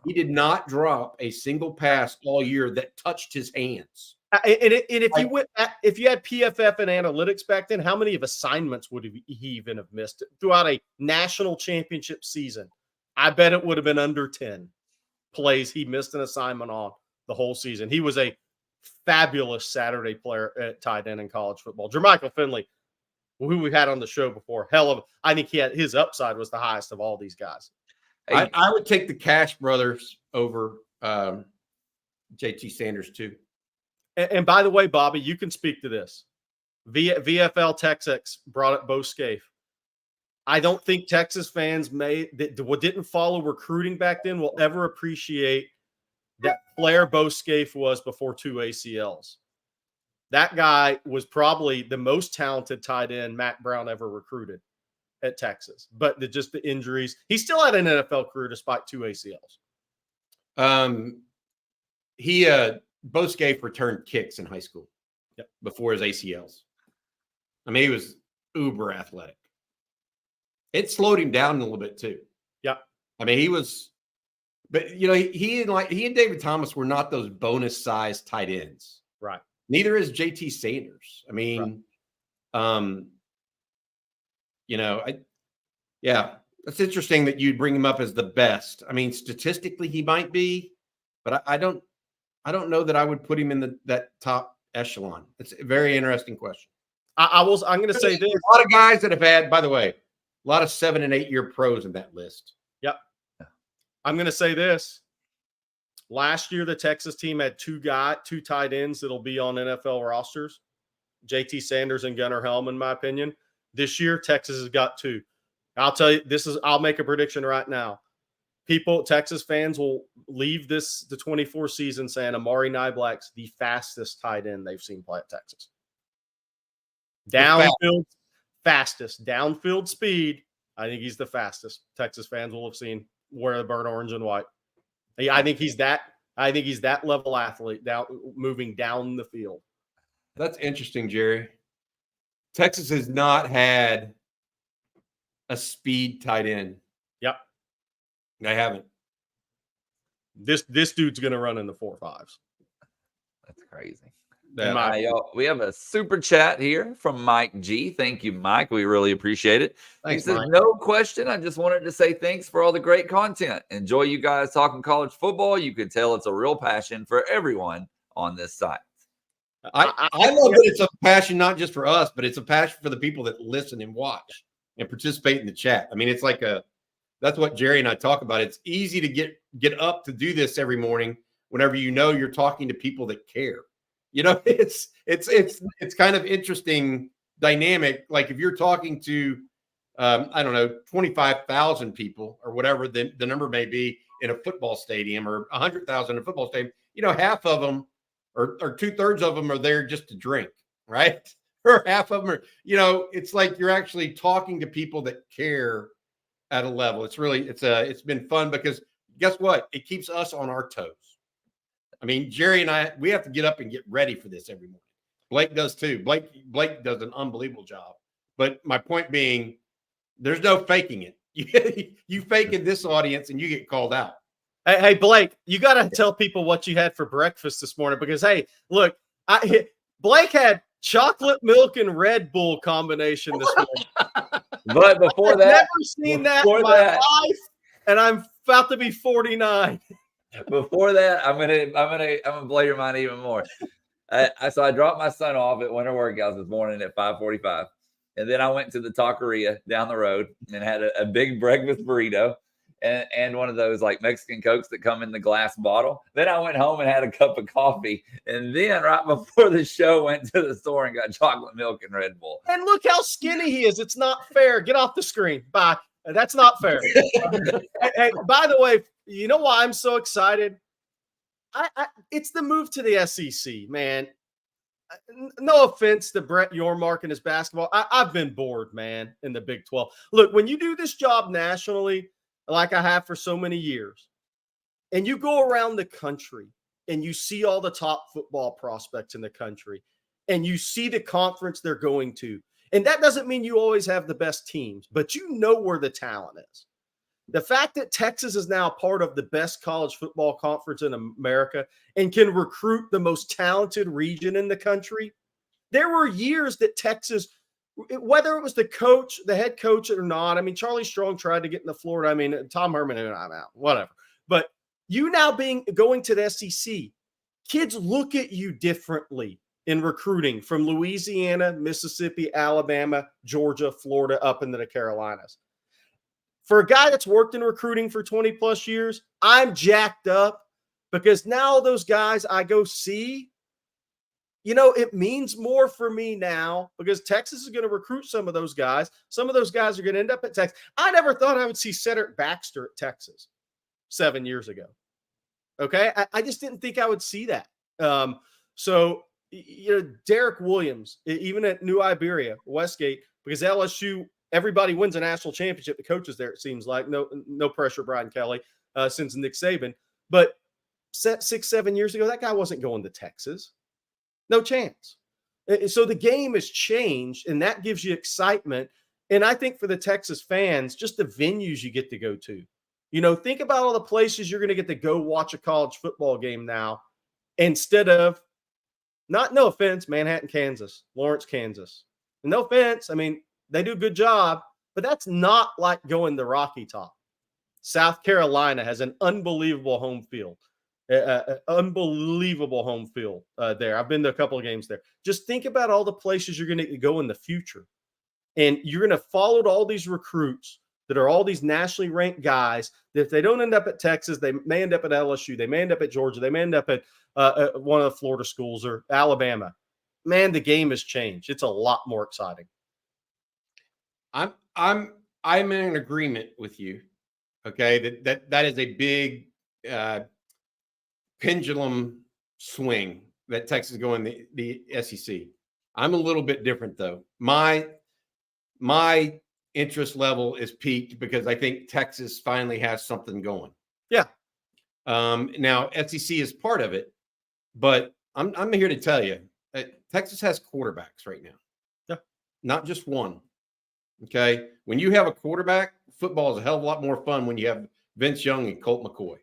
he did not drop a single pass all year that touched his hands. If you had PFF and analytics back then, how many of assignments would he even have missed throughout a national championship season? I bet it would have been under 10 plays he missed an assignment on the whole season. He was a fabulous Saturday player at tight end in college football. Jermichael Finley, who we had on the show before, I think his upside was the highest of all these guys. I would take the Cash brothers over JT Sanders too. And by the way, Bobby, you can speak to this. VFL Texas brought up Bo Scaife. I don't think Texas fans that didn't follow recruiting back then will ever appreciate that player Bo Scaife was before 2 ACLs. That guy was probably the most talented tight end Mac Brown ever recruited at Texas. But just the injuries, he still had an NFL career despite 2 ACLs. Bo Scaife returned kicks in high school before his ACLs. I mean, he was uber athletic. It slowed him down a little bit too. Yeah. I mean, he was, but you know, he and David Thomas were not those bonus size tight ends. Right. Neither is JT Sanders. I mean, you know, that's interesting that you'd bring him up as the best. I mean, statistically, he might be, but I don't know that I would put him in that top echelon. It's a very interesting question. I'm going to say this. A lot of guys that have had, by the way, a lot of 7 and 8 year pros in that list. Yep. I'm going to say this. Last year, the Texas team had two tight ends that'll be on NFL rosters, JT Sanders and Gunnar Helm, in my opinion. This year, Texas has got 2. I'll tell you, I'll make a prediction right now. Texas fans will leave the 24 season saying Amari Niblack's the fastest tight end they've seen play at Texas. Fastest downfield speed. I think he's the fastest. Texas fans will have seen wear the burnt orange and white. I think he's that level athlete moving down the field. That's interesting, Jerry. Texas has not had a speed tight end. Yep. I haven't. This dude's going to run in the 4.5s. That's crazy. We have a super chat here from Mike G. Thank you, Mike. We really appreciate it. Thanks, he says, Mike. No question. I just wanted to say thanks for all the great content. Enjoy you guys talking college football. You can tell it's a real passion for everyone on this site. I love that it's a passion not just for us, but it's a passion for the people that listen and watch and participate in the chat. I mean, it's like that's what Jerry and I talk about. It's easy to get up to do this every morning whenever you know you're talking to people that care. You know, it's kind of interesting dynamic. Like if you're talking to, I don't know, 25,000 people or whatever the number may be in a football stadium, or 100,000 in a football stadium, you know, half of them or 2/3 of them are there just to drink, right? Or half of them are, you know, it's like you're actually talking to people that care at a level. It's been fun because guess what? It keeps us on our toes. I mean, Jerry and I, we have to get up and get ready for this every morning. Blake does too. Blake does an unbelievable job. But my point being, there's no faking it. You fake in this audience and you get called out. Hey, Blake, you got to tell people what you had for breakfast this morning because, hey, look, Blake had chocolate milk and Red Bull combination this morning. But before that, never seen that in my life, and I'm about to be 49. Before that, I'm gonna blow your mind even more. So I dropped my son off at Winter Workouts this morning at 5:45, and then I went to the taqueria down the road and had a big breakfast burrito and one of those like Mexican Cokes that come in the glass bottle. Then I went home and had a cup of coffee, and then right before the show, went to the store and got chocolate milk and Red Bull. And look how skinny he is. It's not fair. Get off the screen. Bye. That's not fair. Hey, by the way, you know why I'm so excited? It's the move to the SEC, man. No offense to Brett Yormark and his basketball. I've been bored, man, in the Big 12. Look, when you do this job nationally, like I have for so many years, and you go around the country and you see all the top football prospects in the country, and you see the conference they're going to, and that doesn't mean you always have the best teams, but you know where the talent is. The fact that Texas is now part of the best college football conference in America and can recruit the most talented region in the country. There were years that Texas, whether it was the coach, the head coach or not, I mean, Charlie Strong tried to get into Florida. I mean, Tom Herman, and I'm out, whatever. But you now going to the SEC, kids look at you differently in recruiting from Louisiana, Mississippi, Alabama, Georgia, Florida, up into the Carolinas. For a guy that's worked in recruiting for 20 plus years, I'm jacked up because now those guys I go see, it means more for me now because Texas is going to recruit some of those guys. Some of those guys are going to end up at Texas. I never thought I would see Cedric Baxter at Texas 7 years ago. Okay. I just didn't think I would see that. So Derek Williams, even at New Iberia, Westgate, because LSU, everybody wins a national championship. The coaches there, it seems like. No pressure, Brian Kelly, since Nick Saban. But 6-7 years ago, that guy wasn't going to Texas. No chance. So the game has changed, and that gives you excitement. And I think for the Texas fans, just the venues you get to go to. Think about all the places you're going to get to go watch a college football game now instead of, no offense, Manhattan, Kansas, Lawrence, Kansas. And no offense, I mean, they do a good job, but that's not like going to Rocky Top. South Carolina has an unbelievable home field. Unbelievable home field there. I've been to a couple of games there. Just think about all the places you're going to go in the future. And you're going to follow all these recruits that are all these nationally ranked guys that if they don't end up at Texas, they may end up at LSU. They may end up at Georgia. They may end up at one of the Florida schools or Alabama. Man, the game has changed. It's a lot more exciting. I'm in agreement with you. Okay, that is a big pendulum swing that Texas is going the SEC. I'm a little bit different though. My interest level is peaked because I think Texas finally has something going. Yeah. Now SEC is part of it, but I'm here to tell you that Texas has quarterbacks right now. Yeah. Not just one. Okay. When you have a quarterback, football is a hell of a lot more fun when you have Vince Young and Colt McCoy.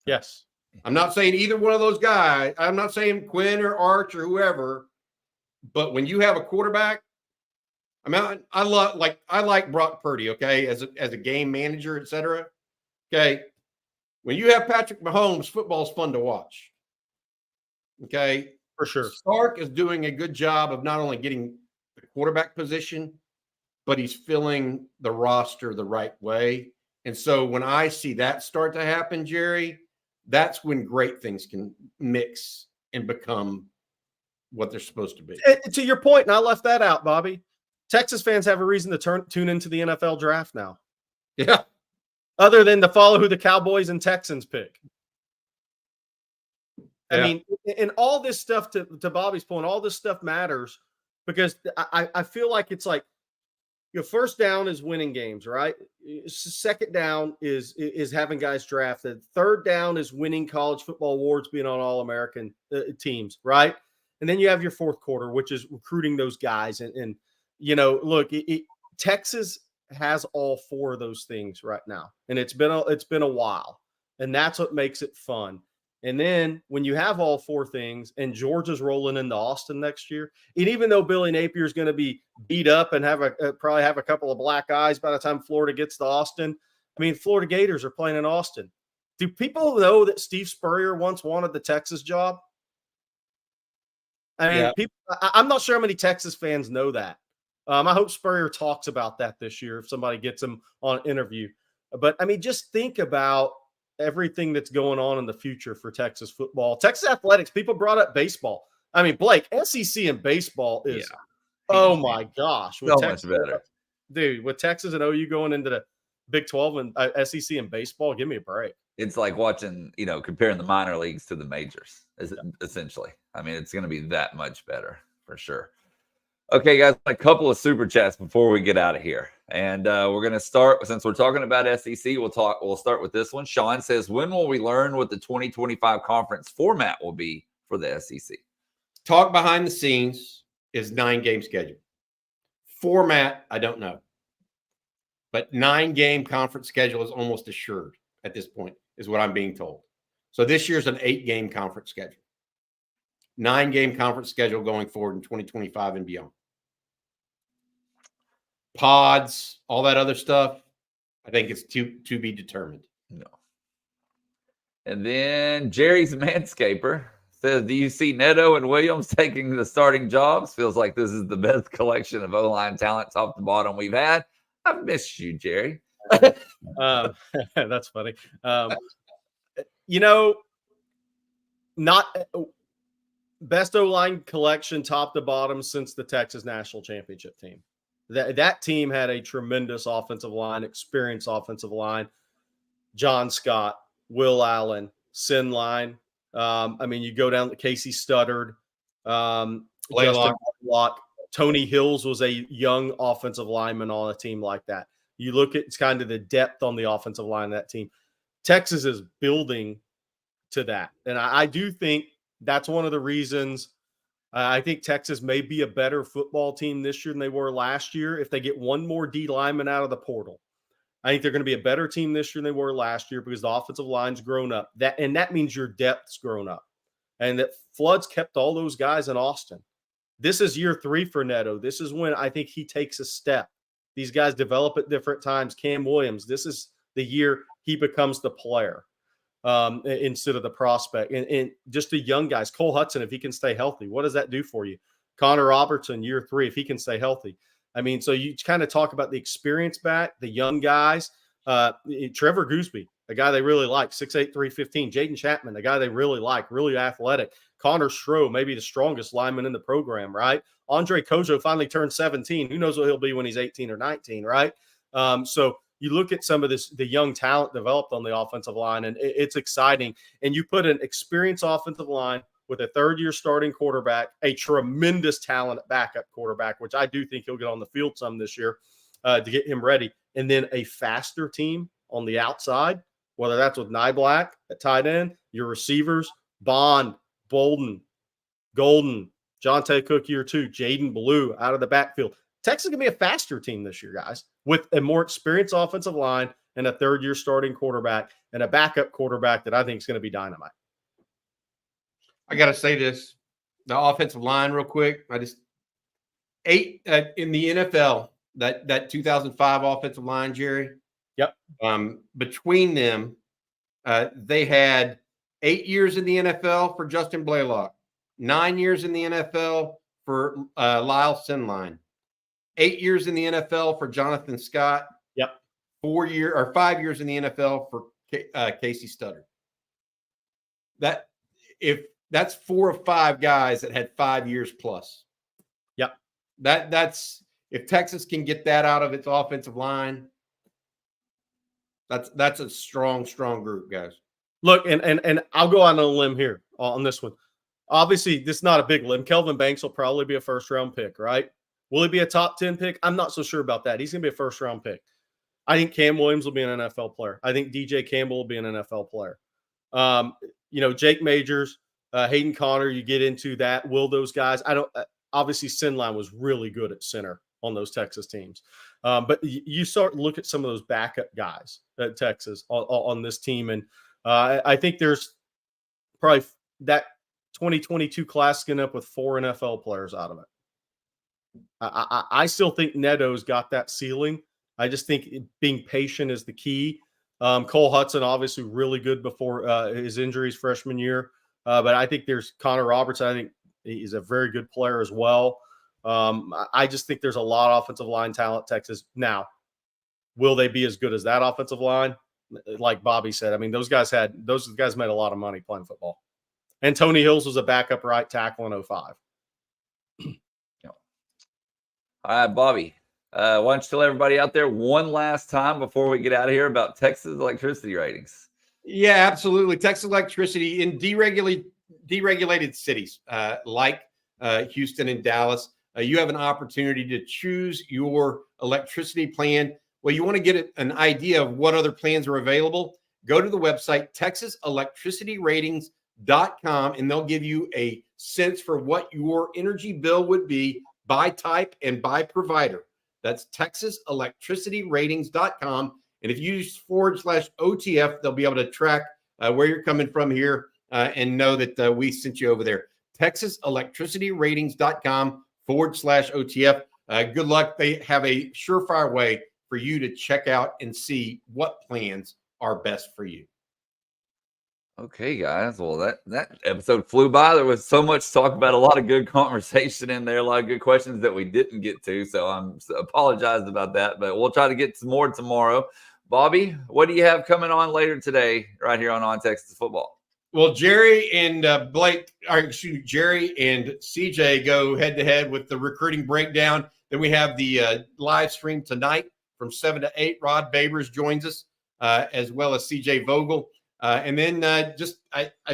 Yes. I'm not saying either one of those guys. I'm not saying Quinn or Arch or whoever, but when you have a quarterback, I mean, I like Brock Purdy, okay, as a game manager, et cetera. Okay. When you have Patrick Mahomes, football is fun to watch. Okay. For sure. Stark is doing a good job of not only getting the quarterback position, but he's filling the roster the right way. And so when I see that start to happen, Jerry, that's when great things can mix and become what they're supposed to be. And to your point, and I left that out, Bobby, Texas fans have a reason to tune into the NFL draft now. Yeah. Other than to follow who the Cowboys and Texans pick. I mean, and all this stuff, to Bobby's point, all this stuff matters because I feel like it's like, your first down is winning games, right? Second down is having guys drafted. Third down is winning college football awards, being on All-American teams, right? And then you have your fourth quarter, which is recruiting those guys. And look, Texas has all four of those things right now, and it's been a while, and that's what makes it fun. And then when you have all four things and Georgia's rolling into Austin next year, and even though Billy Napier is going to be beat up and probably have a couple of black eyes by the time Florida gets to Austin, I mean, Florida Gators are playing in Austin. Do people know that Steve Spurrier once wanted the Texas job? I mean, I'm not sure how many Texas fans know that. I hope Spurrier talks about that this year if somebody gets him on an interview. But, I mean, just think about everything that's going on in the future for Texas football. Texas athletics, people brought up baseball. I mean, Blake, SEC and baseball is, oh my gosh. So much better. Dude, with Texas and OU going into Big 12 and SEC and baseball. Give me a break. It's like watching, comparing the minor leagues to the majors, essentially. I mean, it's going to be that much better for sure. Okay, guys, a couple of super chats before we get out of here. And we're going to start, since we're talking about SEC, we'll start with this one. Sean says, when will we learn what the 2025 conference format will be for the SEC? Talk behind the scenes is 9-game schedule. Format, I don't know. But 9-game conference schedule is almost assured at this point, is what I'm being told. So this year's an 8-game conference schedule. 9-game conference schedule going forward in 2025 and beyond. Pods, all that other stuff, I think it's to be determined. No. And then Jerry's Manscaper says, do you see Neto and Williams taking the starting jobs? Feels like this is the best collection of O-line talent top to bottom we've had. I've missed you, Jerry. That's funny. Not best O-line collection top to bottom since the Texas National Championship team. That team had a tremendous offensive line, experienced offensive line. John Scott, Will Allen, Sin Line. You go down to Casey Studdard, Justin Block. Tony Hills was a young offensive lineman on a team like that. You look at kind of the depth on the offensive line of that team. Texas is building to that. And I do think that's one of the reasons I think Texas may be a better football team this year than they were last year. If they get one more D lineman out of the portal, I think they're going to be a better team this year than they were last year because the offensive line's grown up. That means your depth's grown up. And that Flood's kept all those guys in Austin. This is year 3 for Neto. This is when I think he takes a step. These guys develop at different times. Cam Williams, this is the year he becomes the player instead of the prospect. And just the young guys, Cole Hudson, if he can stay healthy, what does that do for you? Connor Robertson, year 3, if he can stay healthy. So you kind of talk about the experience back, the young guys. Trevor Gooseby, a guy they really like, 6'8", 315. Jaden Chapman, a guy they really like, really athletic. Connor Stroh, maybe the strongest lineman in the program, right? Andre Kojo finally turned 17. Who knows what he'll be when he's 18 or 19, right? So you look at some of the young talent developed on the offensive line, and it's exciting. And you put an experienced offensive line with a third-year starting quarterback, a tremendous talent at backup quarterback, which I do think he'll get on the field some this year to get him ready, and then a faster team on the outside, whether that's with Nyblack at tight end, your receivers, Bond, Bolden, Golden, Jonte Cook year 2, Jaden Blue out of the backfield. Texas is going to be a faster team this year, guys, with a more experienced offensive line and a third-year starting quarterback and a backup quarterback that I think is going to be dynamite. I got to say this, the offensive line real quick. I just 8 in the NFL, that 2005 offensive line, Jerry. Yep. Between them, they had 8 years in the NFL for Justin Blaylock, 9 years in the NFL for Lyle Sinline, 8 years in the NFL for Jonathan Scott. Yep. 5 years in the NFL for Casey Studdard. That's 4 of 5 guys that had 5 years plus. Yep. That's if Texas can get that out of its offensive line, that's a strong group, guys. Look, and I'll go on a limb here on this one. Obviously, this is not a big limb. Kelvin Banks will probably be a first-round pick, right? Will he be a top 10 pick? I'm not so sure about that. He's going to be a first-round pick. I think Cam Williams will be an NFL player. I think DJ Campbell will be an NFL player. Jake Majors, Hayden Connor, you get into that. Will those guys? Obviously, Sinline was really good at center on those Texas teams. But you start to look at some of those backup guys at Texas on this team. And I think there's probably that 2022 class going up with 4 NFL players out of it. I still think Neto's got that ceiling. I just think being patient is the key. Cole Hudson, obviously really good before his injuries freshman year. But I think there's Connor Robertson. I think he's a very good player as well. I just think there's a lot of offensive line talent Texas. Now, will they be as good as that offensive line? Like Bobby said, I mean, those guys made a lot of money playing football. And Tony Hills was a backup right tackle in 05. All right, Bobby. why don't you tell everybody out there one last time before we get out of here about Texas electricity ratings? Yeah, absolutely. Texas electricity in deregulated cities like Houston and Dallas, you have an opportunity to choose your electricity plan. Well, you want to get an idea of what other plans are available. Go to the website, texaselectricityratings.com, and they'll give you a sense for what your energy bill would be by type and by provider. That's texaselectricityratings.com. And if you use /OTF, they'll be able to track where you're coming from here and know that we sent you over there. texaselectricityratings.com /OTF. Good luck. They have a surefire way for you to check out and see what plans are best for you. Okay, guys. Well, that episode flew by. There was so much to talk about, a lot of good conversation in there, a lot of good questions that we didn't get to. So I'm apologized about that, but we'll try to get some more tomorrow. Bobby, what do you have coming on later today right here on Texas Football? Well, Jerry and Jerry and CJ go head-to-head with the recruiting breakdown. Then we have the live stream tonight from 7 to 8. Rod Babers joins us, as well as CJ Vogel. And then I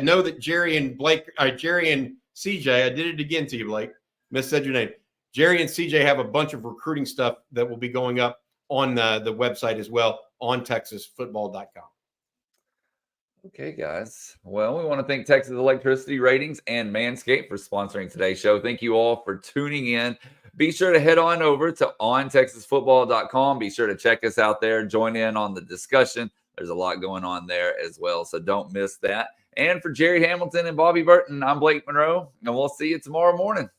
know that Jerry and CJ, I did it again to you, Blake. Missaid your name. Jerry and CJ have a bunch of recruiting stuff that will be going up on the website as well on TexasFootball.com. Okay, guys. Well, we want to thank Texas Electricity Ratings and Manscaped for sponsoring today's show. Thank you all for tuning in. Be sure to head on over to ontexasfootball.com. Be sure to check us out there. Join in on the discussion. There's a lot going on there as well, so don't miss that. And for Jerry Hamilton and Bobby Burton, I'm Blake Monroe, and we'll see you tomorrow morning.